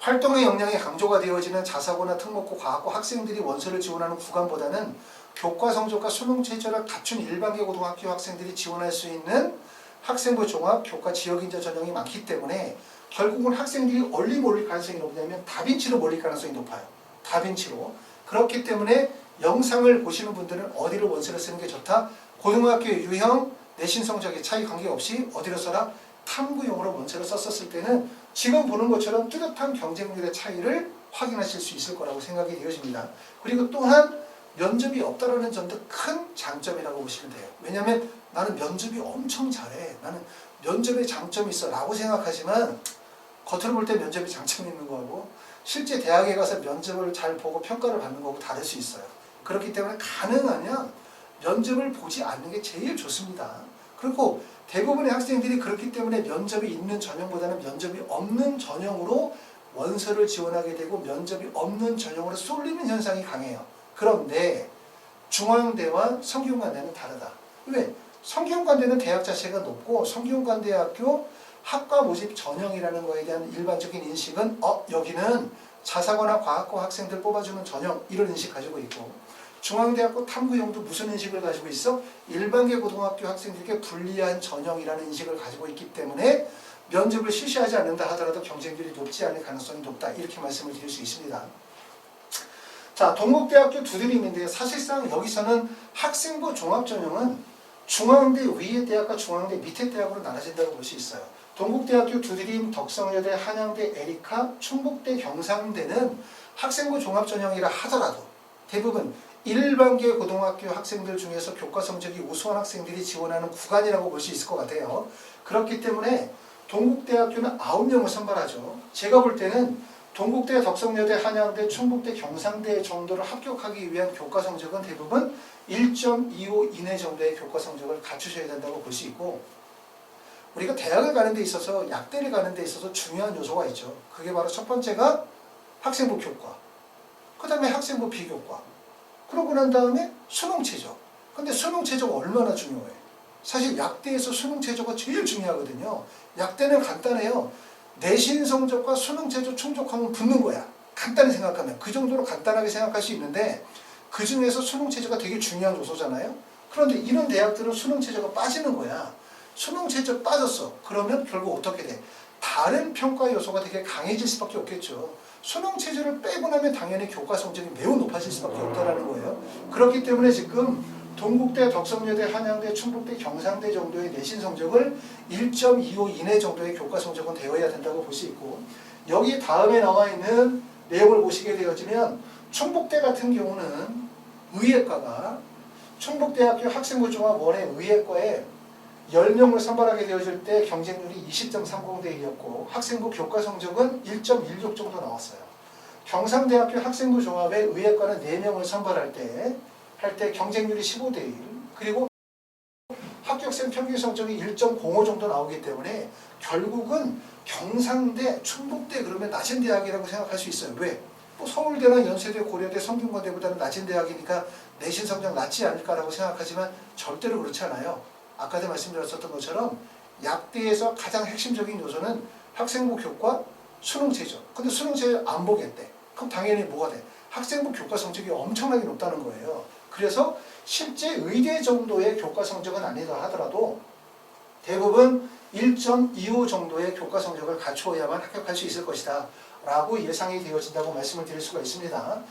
활동의 역량이 강조가 되어지는 자사고나 특목고 과학고 학생들이 원서를 지원하는 구간보다는 교과 성적과 수능 최저를 갖춘 일반계 고등학교 학생들이 지원할 수 있는 학생부 종합 교과 지역인재 전형이 많기 때문에 결국은 학생들이 어디 몰릴 가능성이 높냐면 다빈치로 몰릴 가능성이 높아요. 다빈치로. 그렇기 때문에 영상을 보시는 분들은 어디로 원서를 쓰는 게 좋다? 고등학교의 유형, 내신 성적의 차이 관계없이 어디로 써라? 탐구용으로 원서를 썼었을 때는 지금 보는 것처럼 뚜렷한 경쟁률의 차이를 확인하실 수 있을 거라고 생각이 되어집니다. 그리고 또한 면접이 없다라는 점도 큰 장점이라고 보시면 돼요. 왜냐하면 나는 면접이 엄청 잘해. 나는 면접에 장점이 있어 라고 생각하지만 겉으로 볼 때 면접에 장점이 있는 거하고 실제 대학에 가서 면접을 잘 보고 평가를 받는 거하고 다를 수 있어요. 그렇기 때문에 가능하면 면접을 보지 않는 게 제일 좋습니다. 그리고 대부분의 학생들이 그렇기 때문에 면접이 있는 전형보다는 면접이 없는 전형으로 원서를 지원하게 되고 면접이 없는 전형으로 쏠리는 현상이 강해요. 그런데 중앙대와 성균관대는 다르다. 왜? 성균관대는 대학 자체가 높고 성균관대학교 학과 모집 전형이라는 거에 대한 일반적인 인식은 여기는 자사고나 과학고 학생들 뽑아주는 전형 이런 인식 가지고 있고 중앙대학교 탐구형도 무슨 인식을 가지고 있어? 일반계 고등학교 학생들에게 불리한 전형이라는 인식을 가지고 있기 때문에 면접을 실시하지 않는다 하더라도 경쟁률이 높지 않을 가능성이 높다 이렇게 말씀을 드릴 수 있습니다. 자, 동국대학교 두드림인데 사실상 여기서는 학생부 종합전형은 중앙대 위의 대학과 중앙대 밑의 대학으로 나눠진다고 볼 수 있어요. 동국대학교 두드림, 덕성여대, 한양대, 에리카, 충북대, 경상대는 학생부 종합전형이라 하더라도 대부분 일반계 고등학교 학생들 중에서 교과 성적이 우수한 학생들이 지원하는 구간이라고 볼 수 있을 것 같아요. 그렇기 때문에 동국대학교는 9명을 선발하죠. 제가 볼 때는 동국대, 덕성여대, 한양대, 충북대, 경상대 정도를 합격하기 위한 교과 성적은 대부분 1.25 이내 정도의 교과 성적을 갖추셔야 된다고 볼 수 있고 우리가 대학을 가는 데 있어서 약대를 가는 데 있어서 중요한 요소가 있죠. 그게 바로 첫 번째가 학생부 교과, 그 다음에 학생부 비교과, 그러고 난 다음에 수능 최저. 근데 수능 최저가 얼마나 중요해? 사실 약대에서 수능 최저가 제일 중요하거든요. 약대는 간단해요. 내신 성적과 수능 최저 충족하면 붙는 거야. 간단히 생각하면. 그 정도로 간단하게 생각할 수 있는데 그 중에서 수능 최저가 되게 중요한 요소잖아요. 그런데 이런 대학들은 수능 최저가 빠지는 거야. 수능 최저 빠졌어. 그러면 결국 어떻게 돼? 다른 평가 요소가 되게 강해질 수밖에 없겠죠. 수능 최저를 빼고 나면 당연히 교과 성적이 매우 높아질 수밖에 없다는 거예요. 그렇기 때문에 지금 동국대, 덕성여대, 한양대, 충북대, 경상대 정도의 내신 성적을 1.25 이내 정도의 교과 성적은 되어야 된다고 볼 수 있고 여기 다음에 나와 있는 내용을 보시게 되어지면 충북대 같은 경우는 의예과가 충북대학교 학생부 종합 원의 의예과에 10명을 선발하게 되어질 때 경쟁률이 20.30대 1이었고 학생부 교과 성적은 1.16 정도 나왔어요. 경상대학교 학생부 종합의 의예과는 4명을 선발할 때 경쟁률이 15대 1 그리고 합격생 평균 성적이 1.05 정도 나오기 때문에 결국은 경상대, 충북대 그러면 낮은 대학이라고 생각할 수 있어요. 왜? 뭐 서울대나 연세대, 고려대, 성균관대보다는 낮은 대학이니까 내신 성적 낮지 않을까라고 생각하지만 절대로 그렇지 않아요. 아까도 말씀드렸었던 것처럼 약대에서 가장 핵심적인 요소는 학생부 교과, 수능 최저. 근데 수능 최저 안 보겠대. 그럼 당연히 뭐가 돼? 학생부 교과 성적이 엄청나게 높다는 거예요. 그래서 실제 의대 정도의 교과 성적은 아니다 하더라도 대부분 1.25 정도의 교과 성적을 갖추어야만 합격할 수 있을 것이다 라고 예상이 되어진다고 말씀을 드릴 수가 있습니다.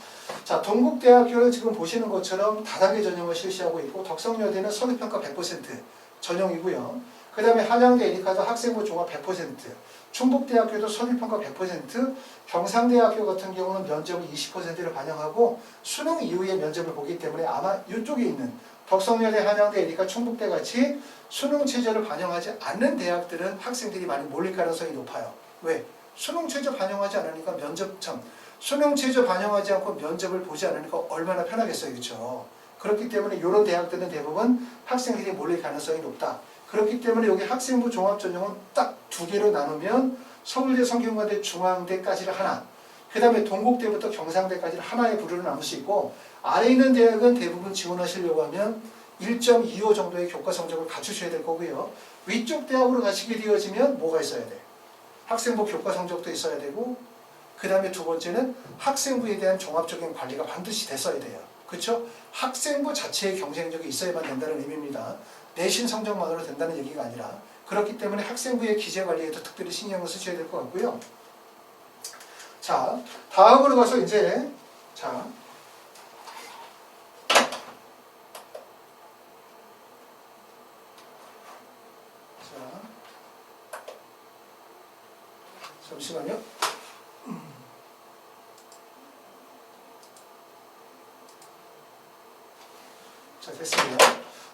자, 동국대학교는 지금 보시는 것처럼 다단계 전형을 실시하고 있고 덕성여대는 선후평가 100% 전형이고요. 그 다음에 한양대 에리카도 학생부 종합 100%, 충북대학교도 선후평가 100%, 경상대학교 같은 경우는 면접을 20%를 반영하고 수능 이후에 면접을 보기 때문에 아마 이쪽에 있는 덕성여대, 한양대, 에리카, 충북대 같이 수능 최저를 반영하지 않는 대학들은 학생들이 많이 몰릴 가능성이 높아요. 왜? 수능 최저 반영하지 않으니까 수능 최저 반영하지 않고 면접을 보지 않으니까 얼마나 편하겠어요. 그렇죠? 그렇기 때문에 이런 대학들은 대부분 학생들이 몰릴 가능성이 높다. 그렇기 때문에 여기 학생부 종합전형은 딱 2개로 나누면 서울대, 성균관대, 중앙대까지를 하나, 그 다음에 동국대부터 경상대까지를 하나의 부류로 나눌 수 있고 아래 있는 대학은 대부분 지원하시려고 하면 1.25 정도의 교과 성적을 갖추셔야 될 거고요. 위쪽 대학으로 가시게 되어지면 뭐가 있어야 돼? 학생부 교과 성적도 있어야 되고 그 다음에 두 번째는 학생부에 대한 종합적인 관리가 반드시 됐어야 돼요. 그렇죠? 학생부 자체의 경쟁력이 있어야만 된다는 의미입니다. 내신 성적만으로 된다는 얘기가 아니라 그렇기 때문에 학생부의 기재 관리에도 특별히 신경을 쓰셔야 될 것 같고요. 자, 다음으로 가서 이제 잠시만요. 자, 됐습니다.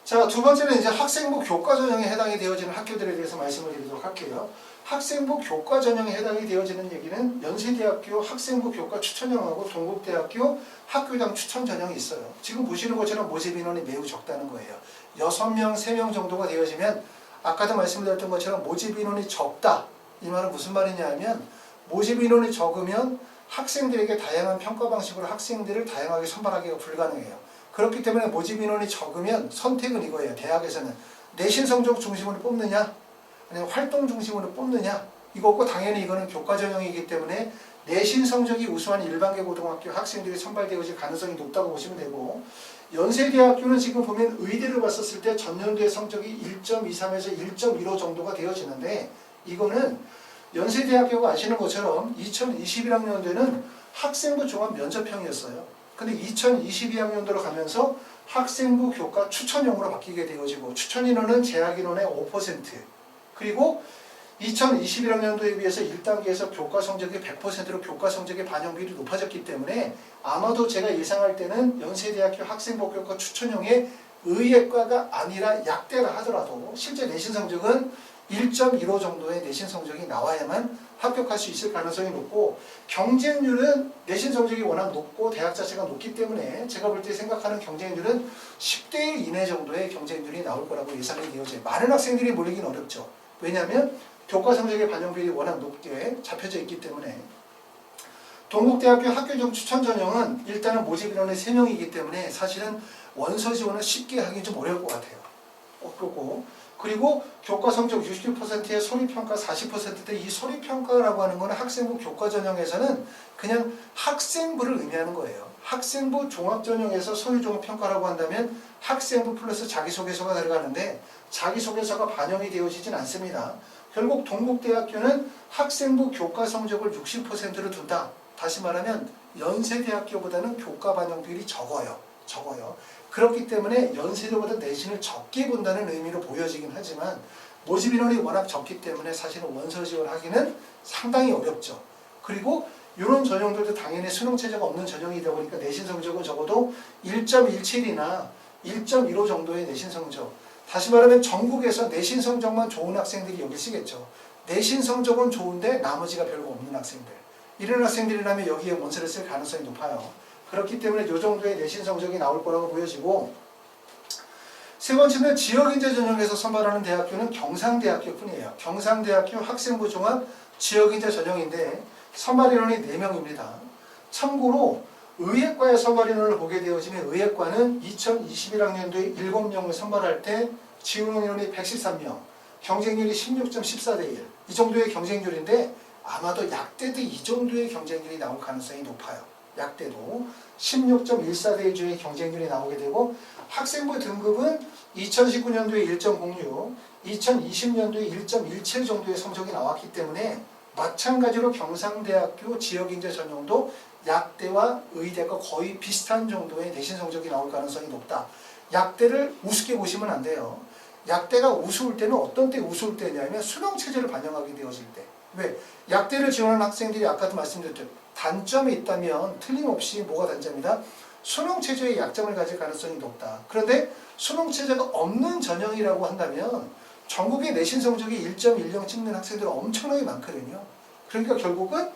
자, 두 번째는 이제 학생부 교과 전형에 해당이 되어지는 학교들에 대해서 말씀을 드리도록 할게요. 학생부 교과 전형에 해당이 되어지는 얘기는 연세대학교 학생부 교과 추천형하고 동국대학교 학교장 추천 전형이 있어요. 지금 보시는 것처럼 모집 인원이 매우 적다는 거예요. 6명, 3명 정도가 되어지면 아까도 말씀드렸던 것처럼 모집 인원이 적다. 이 말은 무슨 말이냐 하면 모집 인원이 적으면 학생들에게 다양한 평가 방식으로 학생들을 다양하게 선발하기가 불가능해요. 그렇기 때문에 모집 인원이 적으면 선택은 이거예요. 대학에서는 내신 성적 중심으로 뽑느냐 아니면 활동 중심으로 뽑느냐 이거고 당연히 이거는 교과 전형이기 때문에 내신 성적이 우수한 일반계 고등학교 학생들이 선발되어질 가능성이 높다고 보시면 되고, 연세대학교는 지금 보면 의대를 봤었을 때 전년도의 성적이 1.23에서 1.15 정도가 되어지는데, 이거는 연세대학교가 아시는 것처럼 2021학년도에는 학생부 종합 면접형이었어요. 근데 2022학년도로 가면서 학생부 교과 추천형으로 바뀌게 되어지고, 추천 인원은 재학 인원의 5%, 그리고 2021학년도에 비해서 1단계에서 교과 성적이 100%로 교과 성적의 반영 비율이 높아졌기 때문에 아마도 제가 예상할 때는 연세대학교 학생부 교과 추천형의 의예과가 아니라 약대라 하더라도 실제 내신 성적은 1.15 정도의 내신 성적이 나와야만 합격할 수 있을 가능성이 높고, 경쟁률은 내신 성적이 워낙 높고 대학 자체가 높기 때문에 제가 볼 때 생각하는 경쟁률은 10대 1 이내 정도의 경쟁률이 나올 거라고 예상이 되어져요. 많은 학생들이 몰리긴 어렵죠. 왜냐하면 교과 성적의 반영 비율이 워낙 높게 잡혀져 있기 때문에. 동국대학교 학교종 추천 전형은 일단은 모집 인원이 3명이기 때문에 사실은 원서 지원을 쉽게 하기 좀 어려울 것 같아요. 그리고 교과 성적 60%의 소리평가 40%대 이 소리평가라고 하는 거는 학생부 교과 전형에서는 그냥 학생부를 의미하는 거예요. 학생부 종합전형에서 소유종합평가라고 한다면 학생부 플러스 자기소개서가 들어가는데 자기소개서가 반영이 되어지진 않습니다. 결국 동국대학교는 학생부 교과 성적을 60%로 둔다. 다시 말하면 연세대학교보다는 교과 반영 비율이 적어요. 그렇기 때문에 연세대보다 내신을 적게 본다는 의미로 보여지긴 하지만 모집 인원이 워낙 적기 때문에 사실은 원서 지원하기는 상당히 어렵죠. 그리고 이런 전형들도 당연히 수능 체제가 없는 전형이다 보니까 내신 성적은 적어도 1.17이나 1.15 정도의 내신 성적. 다시 말하면 전국에서 내신 성적만 좋은 학생들이 여기 쓰겠죠. 내신 성적은 좋은데 나머지가 별거 없는 학생들. 이런 학생들이라면 여기에 원서를 쓸 가능성이 높아요. 그렇기 때문에 이 정도의 내신 성적이 나올 거라고 보여지고, 세 번째는 지역인재 전형에서 선발하는 대학교는 경상대학교 뿐이에요. 경상대학교 학생부 종합 지역인재 전형인데 선발 인원이 4명입니다. 참고로 의예과의 선발 인원을 보게 되어지면 의예과는 2021학년도에 7명을 선발할 때 지원 인원이 113명, 경쟁률이 16.14대 1. 이 정도의 경쟁률인데 아마도 약대도 이 정도의 경쟁률이 나올 가능성이 높아요. 약대도 16.14대 1조의 경쟁률이 나오게 되고, 학생부 등급은 2019년도에 1.06, 2020년도에 1.17 정도의 성적이 나왔기 때문에 마찬가지로 경상대학교 지역인재 전형도 약대와 의대가 거의 비슷한 정도의 내신 성적이 나올 가능성이 높다. 약대를 우습게 보시면 안 돼요. 약대가 우스울 때는 어떤 때 우스울 때냐면 수능 체제를 반영하게 되어질 때. 왜? 약대를 지원하는 학생들이 아까도 말씀드렸죠. 단점이 있다면 틀림없이 뭐가 단점이다? 수능 체제의 약점을 가질 가능성이 높다. 그런데 수능 체제가 없는 전형이라고 한다면 전국의 내신 성적이 1.10 찍는 학생들은 엄청나게 많거든요. 그러니까 결국은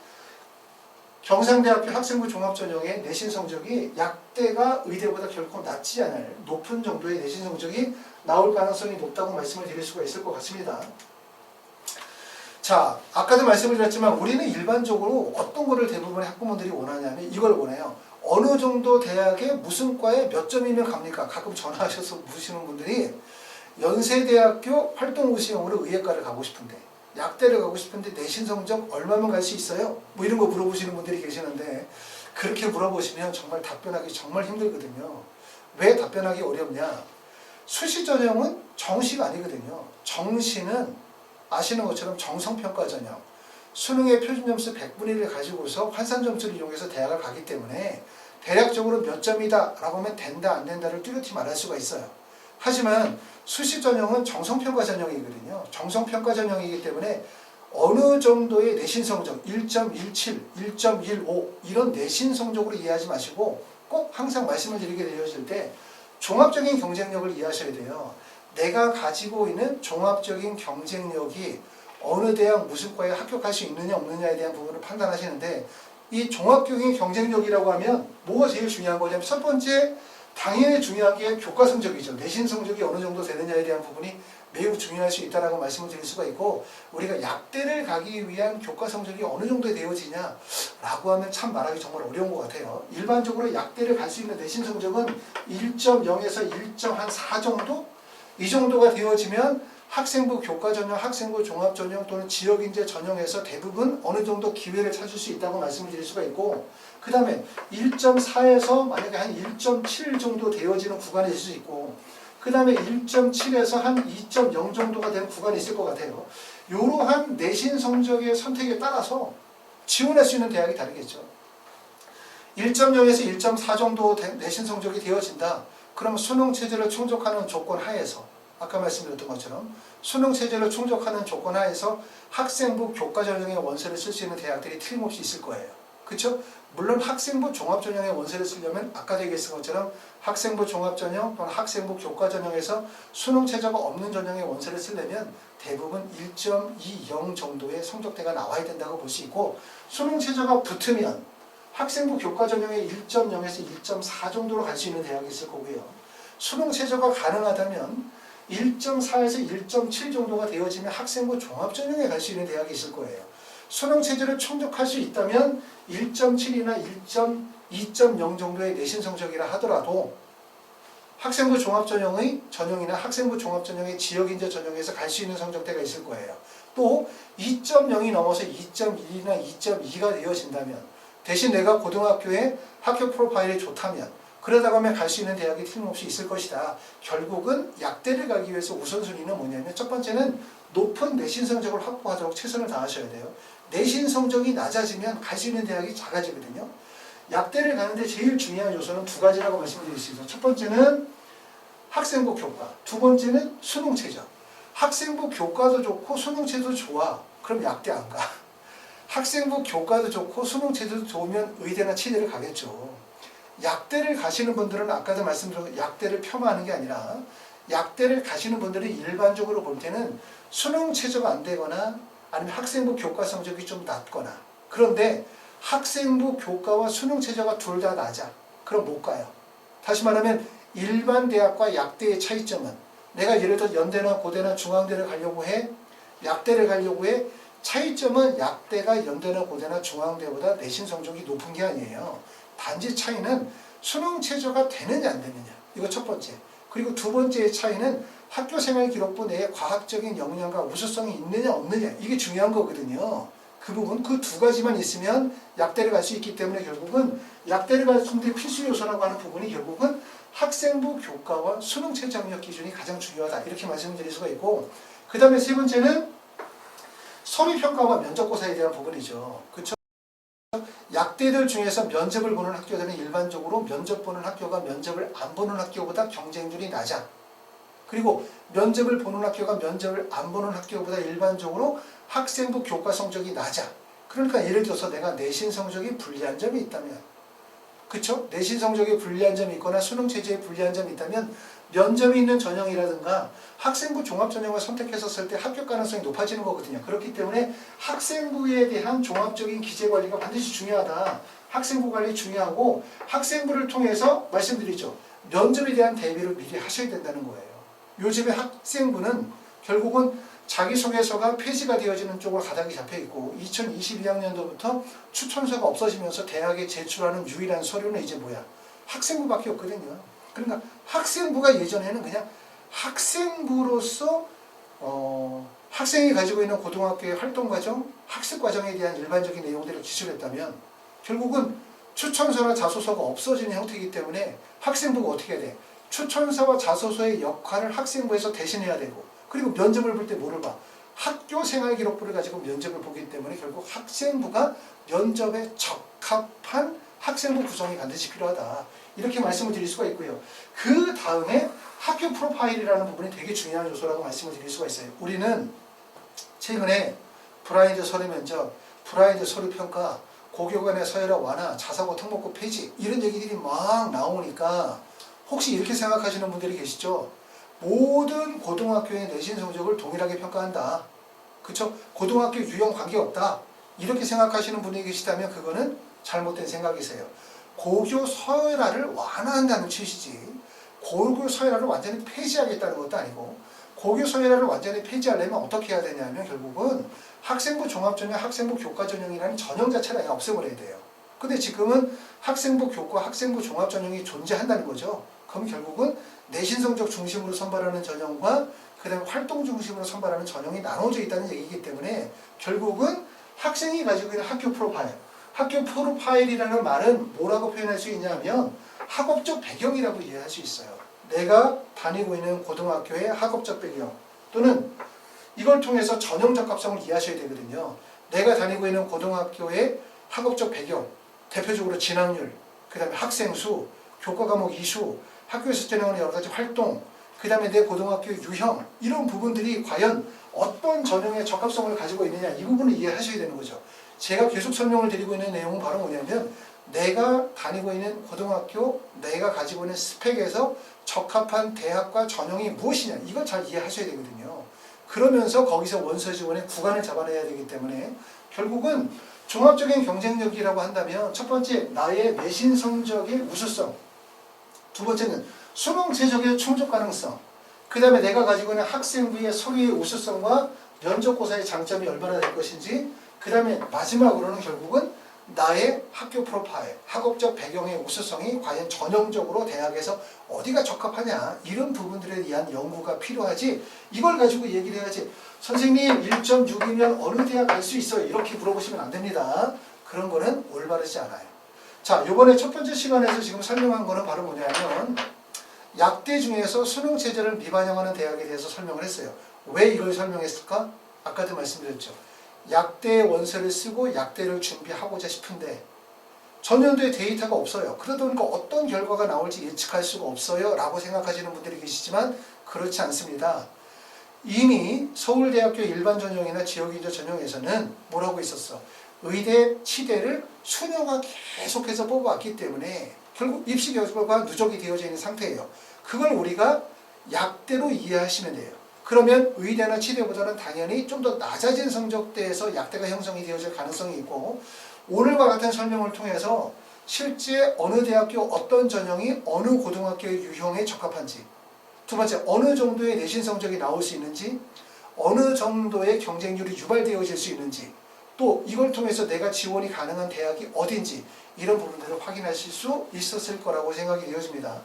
경상대학교 학생부 종합전형의 내신 성적이 약대가 의대보다 결코 낮지 않을 높은 정도의 내신 성적이 나올 가능성이 높다고 말씀을 드릴 수가 있을 것 같습니다. 자, 아까도 말씀을 드렸지만 우리는 일반적으로 어떤 거를 대부분의 학부모들이 원하냐면 이걸 원해요. 어느 정도 대학에 무슨 과에 몇 점이면 갑니까? 가끔 전화하셔서 물으시는 분들이 연세대학교 활동우수형으로 의예과를 가고 싶은데, 약대를 가고 싶은데 내신 성적 얼마면 갈 수 있어요? 뭐 이런 거 물어보시는 분들이 계시는데, 그렇게 물어보시면 정말 답변하기 정말 힘들거든요. 왜 답변하기 어렵냐? 수시 전형은 정시가 아니거든요. 정시는 아시는 것처럼 정성평가 전형, 수능의 표준점수 100분의 1을 가지고서 환산점수를 이용해서 대학을 가기 때문에 대략적으로 몇 점이다 라고 하면 된다 안 된다를 뚜렷이 말할 수가 있어요. 하지만 수시 전형은 정성평가 전형이거든요. 정성평가 전형이기 때문에 어느 정도의 내신 성적 1.17, 1.15 이런 내신 성적으로 이해하지 마시고 꼭 항상 말씀을 드리게 되어질 때 종합적인 경쟁력을 이해하셔야 돼요. 내가 가지고 있는 종합적인 경쟁력이 어느 대학 무슨 과에 합격할 수 있느냐 없느냐에 대한 부분을 판단하시는데, 이 종합적인 경쟁력이라고 하면 뭐가 제일 중요한 거냐면 첫 번째 당연히 중요한 게 교과 성적이죠. 내신 성적이 어느 정도 되느냐에 대한 부분이 매우 중요할 수 있다고 말씀을 드릴 수가 있고, 우리가 약대를 가기 위한 교과 성적이 어느 정도 되어지냐라고 하면 참 말하기 정말 어려운 것 같아요. 일반적으로 약대를 갈 수 있는 내신 성적은 1.0에서 1.4 정도? 이 정도가 되어지면 학생부 교과전형, 학생부 종합전형 또는 지역인재 전형에서 대부분 어느 정도 기회를 찾을 수 있다고 말씀을 드릴 수가 있고, 그 다음에 1.4에서 만약에 한 1.7 정도 되어지는 구간이 있을 수 있고, 그 다음에 1.7에서 한 2.0 정도가 되는 구간이 있을 것 같아요. 이러한 내신 성적의 선택에 따라서 지원할 수 있는 대학이 다르겠죠. 1.0에서 1.4 정도 내신 성적이 되어진다. 그럼 수능 체제를 충족하는 조건 하에서, 아까 말씀드렸던 것처럼 수능 체제를 충족하는 조건 하에서 학생부 교과 전형의 원서를 쓸 수 있는 대학들이 틀림없이 있을 거예요. 그렇죠? 물론 학생부 종합 전형의 원서를 쓰려면 아까 얘기했던 것처럼 학생부 종합 전형 또는 학생부 교과 전형에서 수능 체제가 없는 전형의 원서를 쓰려면 대부분 1.20 정도의 성적대가 나와야 된다고 볼 수 있고, 수능 체제가 붙으면 학생부 교과 전형의 1.0에서 1.4 정도로 갈 수 있는 대학이 있을 거고요. 수능 체제가 가능하다면 1.4에서 1.7 정도가 되어지면 학생부 종합 전형에 갈 수 있는 대학이 있을 거예요. 수능 체제를 충족할 수 있다면 1.7이나 2.0 정도의 내신 성적이라 하더라도 학생부 종합전형이나 학생부 종합전형의 지역인재 전형에서 갈 수 있는 성적대가 있을 거예요. 또 2.0이 넘어서 2.1이나 2.2가 되어진다면, 대신 내가 고등학교에 학교 프로파일이 좋다면 그러다가 하면 갈 수 있는 대학이 틀림없이 있을 것이다. 결국은 약대를 가기 위해서 우선순위는 뭐냐면, 첫 번째는 높은 내신 성적을 확보하도록 최선을 다하셔야 돼요. 내신 성적이 낮아지면 갈 수 있는 대학이 작아지거든요. 약대를 가는데 제일 중요한 요소는 두 가지라고 말씀드릴 수 있어요. 첫 번째는 학생부 교과, 두 번째는 수능 최저. 학생부 교과도 좋고 수능 최저도 좋아. 그럼 약대 안 가. 학생부 교과도 좋고 수능 최저도 좋으면 의대나 치대를 가겠죠. 약대를 가시는 분들은 아까도 말씀드린 약대를 폄하하는 게 아니라, 약대를 가시는 분들이 일반적으로 볼 때는 수능 최저가 안 되거나 아니면 학생부 교과 성적이 좀 낮거나, 그런데 학생부 교과와 수능 최저가 둘 다 낮아. 그럼 못 가요. 다시 말하면 일반 대학과 약대의 차이점은, 내가 예를 들어 연대나 고대나 중앙대를 가려고 해, 약대를 가려고 해, 차이점은 약대가 연대나 고대나 중앙대보다 내신 성적이 높은 게 아니에요. 단지 차이는 수능 최저가 되느냐 안 되느냐. 이거 첫 번째. 그리고 두 번째의 차이는 학교생활 기록부 내에 과학적인 역량과 우수성이 있느냐 없느냐. 이게 중요한 거거든요. 그 부분, 그 두 가지만 있으면 약대를 갈 수 있기 때문에 결국은 약대를 갈 수 있는 필수 요소라고 하는 부분이 결국은 학생부 교과와 수능 최저 학력 기준이 가장 중요하다. 이렇게 말씀드릴 수가 있고, 그 다음에 세 번째는 서류평가와 면접고사에 대한 부분이죠. 그렇죠? 약대들 중에서 면접을 보는 학교들은 일반적으로 면접 보는 학교가 면접을 안 보는 학교보다 경쟁률이 낮아. 그리고 면접을 보는 학교가 면접을 안 보는 학교보다 일반적으로 학생부 교과 성적이 낮아. 그러니까 예를 들어서 내가 내신 성적이 불리한 점이 있다면, 그쵸? 내신 성적에 불리한 점이 있거나 수능 체제에 불리한 점이 있다면 면접이 있는 전형이라든가 학생부 종합전형을 선택했었을 때 합격 가능성이 높아지는 거거든요. 그렇기 때문에 학생부에 대한 종합적인 기재관리가 반드시 중요하다. 학생부 관리 중요하고, 학생부를 통해서 말씀드리죠. 면접에 대한 대비를 미리 하셔야 된다는 거예요. 요즘에 학생부는 결국은 자기소개서가 폐지가 되어지는 쪽으로 가닥이 잡혀있고, 2022학년도부터 추천서가 없어지면서 대학에 제출하는 유일한 서류는 이제 뭐야? 학생부밖에 없거든요. 그러니까 학생부가 예전에는 그냥 학생부로서 학생이 가지고 있는 고등학교의 활동과정, 학습과정에 대한 일반적인 내용들을 기술했다면, 결국은 추천서나 자소서가 없어지는 형태이기 때문에 학생부가 어떻게 해야 돼? 추천서와 자소서의 역할을 학생부에서 대신해야 되고, 그리고 면접을 볼 때 뭐를 봐? 학교 생활 기록부를 가지고 면접을 보기 때문에 결국 학생부가 면접에 적합한 학생부 구성이 반드시 필요하다. 이렇게 말씀을 드릴 수가 있고요. 그 다음에 학교 프로파일이라는 부분이 되게 중요한 요소라고 말씀을 드릴 수가 있어요. 우리는 최근에 브라인드 서류 면접, 브라인드 서류 평가, 고교관의 서열화 완화, 자사고 특목고 폐지, 이런 얘기들이 막 나오니까 혹시 이렇게 생각하시는 분들이 계시죠? 모든 고등학교의 내신 성적을 동일하게 평가한다. 그쵸? 고등학교 유형 관계없다. 이렇게 생각하시는 분이 계시다면 그거는 잘못된 생각이세요. 고교 서열화를 완화한다는 취지지, 고교 서열화를 완전히 폐지하겠다는 것도 아니고, 고교 서열화를 완전히 폐지하려면 어떻게 해야 되냐면 결국은 학생부 종합전형, 학생부 교과전형이라는 전형 자체를 아예 없애버려야 돼요. 근데 지금은 학생부 교과, 학생부 종합 전형이 존재한다는 거죠. 그럼 결국은 내신 성적 중심으로 선발하는 전형과 그 다음에 활동 중심으로 선발하는 전형이 나눠져 있다는 얘기이기 때문에 결국은 학생이 가지고 있는 학교 프로파일, 학교 프로파일이라는 말은 뭐라고 표현할 수 있냐면 학업적 배경이라고 이해할 수 있어요. 내가 다니고 있는 고등학교의 학업적 배경 또는 이걸 통해서 전형 적합성을 이해하셔야 되거든요. 내가 다니고 있는 고등학교의 학업적 배경, 대표적으로 진학률, 그 다음에 학생 수, 교과 과목 이수, 학교에서 진행하는 여러 가지 활동, 그 다음에 내 고등학교 유형, 이런 부분들이 과연 어떤 전형의 적합성을 가지고 있느냐, 이 부분을 이해하셔야 되는 거죠. 제가 계속 설명을 드리고 있는 내용은 바로 뭐냐면 내가 다니고 있는 고등학교, 내가 가지고 있는 스펙에서 적합한 대학과 전형이 무엇이냐, 이걸 잘 이해하셔야 되거든요. 그러면서 거기서 원서 지원의 구간을 잡아내야 되기 때문에 결국은 종합적인 경쟁력이라고 한다면 첫 번째, 나의 내신 성적의 우수성, 두 번째는 수능 최적의 충족 가능성, 그 다음에 내가 가지고 있는 학생부의 서류의 우수성과 면접고사의 장점이 얼마나 될 것인지, 그 다음에 마지막으로는 결국은 나의 학교 프로파일, 학업적 배경의 우수성이 과연 전형적으로 대학에서 어디가 적합하냐, 이런 부분들에 대한 연구가 필요하지, 이걸 가지고 얘기를 해야지 선생님 1.6이면 어느 대학 갈 수 있어요, 이렇게 물어보시면 안 됩니다. 그런 거는 올바르지 않아요. 자, 요번에 첫 번째 시간에서 지금 설명한 거는 바로 뭐냐면 약대 중에서 수능 체제를 미반영하는 대학에 대해서 설명을 했어요. 왜 이걸 설명했을까? 아까도 말씀드렸죠. 약대 원서를 쓰고 약대를 준비하고자 싶은데 전년도에 데이터가 없어요. 그러다 보니까 어떤 결과가 나올지 예측할 수가 없어요 라고 생각하시는 분들이 계시지만 그렇지 않습니다. 이미 서울대학교 일반 전형이나 지역인재 전형에서는 뭐라고 있었어? 의대, 치대를 수녀가 계속해서 뽑아왔기 때문에 결국 입시 결과가 누적이 되어져 있는 상태예요. 그걸 우리가 약대로 이해하시면 돼요. 그러면 의대나 치대보다는 당연히 좀 더 낮아진 성적대에서 약대가 형성이 되어질 가능성이 있고, 오늘과 같은 설명을 통해서 실제 어느 대학교 어떤 전형이 어느 고등학교의 유형에 적합한지, 두 번째 어느 정도의 내신 성적이 나올 수 있는지, 어느 정도의 경쟁률이 유발되어질 수 있는지, 또 이걸 통해서 내가 지원이 가능한 대학이 어딘지, 이런 부분들을 확인하실 수 있었을 거라고 생각이 되어집니다.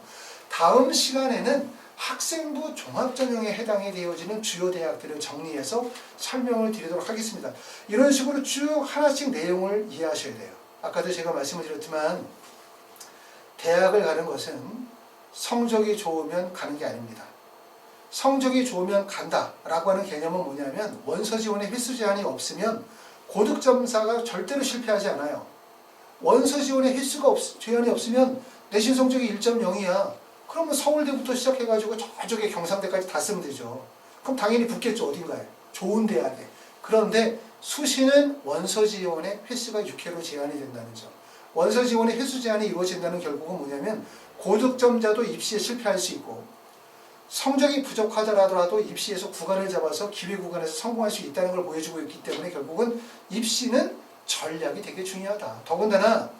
다음 시간에는 학생부 종합전형에 해당이 되어지는 주요 대학들을 정리해서 설명을 드리도록 하겠습니다. 이런 식으로 쭉 하나씩 내용을 이해하셔야 돼요. 아까도 제가 말씀을 드렸지만 대학을 가는 것은 성적이 좋으면 가는 게 아닙니다. 성적이 좋으면 간다라고 하는 개념은 뭐냐면 원서 지원에 필수 제한이 없으면 고득점사가 절대로 실패하지 않아요. 원서 지원에 제한이 없으면 내신 성적이 1.0이야. 그러면 서울대부터 시작해가지고 저쪽에 경상대까지 다 쓰면 되죠. 그럼 당연히 붙겠죠, 어딘가에. 좋은 대학에. 그런데 수시는 원서 지원의 횟수가 6회로 제한이 된다는 점. 원서 지원의 횟수 제한이 이루어진다는 결국은 뭐냐면 고득점자도 입시에 실패할 수 있고 성적이 부족하더라도 입시에서 구간을 잡아서 기회 구간에서 성공할 수 있다는 걸 보여주고 있기 때문에 결국은 입시는 전략이 되게 중요하다. 더군다나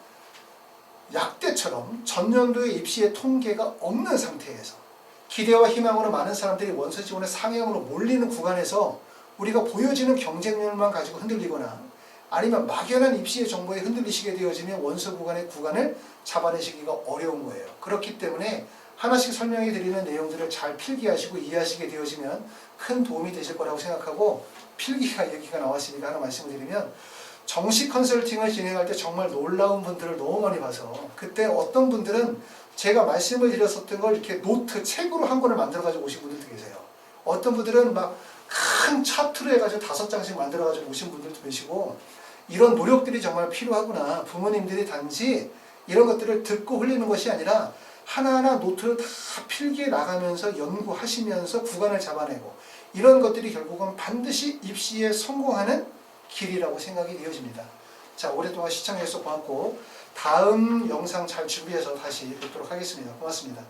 약대처럼 전년도에 입시의 통계가 없는 상태에서 기대와 희망으로 많은 사람들이 원서 지원의 상향으로 몰리는 구간에서 우리가 보여지는 경쟁률만 가지고 흔들리거나 아니면 막연한 입시의 정보에 흔들리시게 되어지면 원서 구간의 구간을 잡아내시기가 어려운 거예요. 그렇기 때문에 하나씩 설명해 드리는 내용들을 잘 필기하시고 이해하시게 되어지면 큰 도움이 되실 거라고 생각하고, 필기가 얘기가 나왔으니까 하나 말씀을 드리면 정식 컨설팅을 진행할 때 정말 놀라운 분들을 너무 많이 봐서 그때 어떤 분들은 제가 말씀을 드렸었던 걸 이렇게 노트, 책으로 한 권을 만들어 가지고 오신 분들도 계세요. 어떤 분들은 막 큰 차트로 해가지고 5장씩 만들어 가지고 오신 분들도 계시고, 이런 노력들이 정말 필요하구나. 부모님들이 단지 이런 것들을 듣고 흘리는 것이 아니라 하나하나 노트를 다 필기해 나가면서 연구하시면서 구간을 잡아내고, 이런 것들이 결국은 반드시 입시에 성공하는 길이라고 생각이 되어집니다. 자, 오랫동안 시청해주셔서 고맙고 다음 영상 잘 준비해서 다시 뵙도록 하겠습니다. 고맙습니다.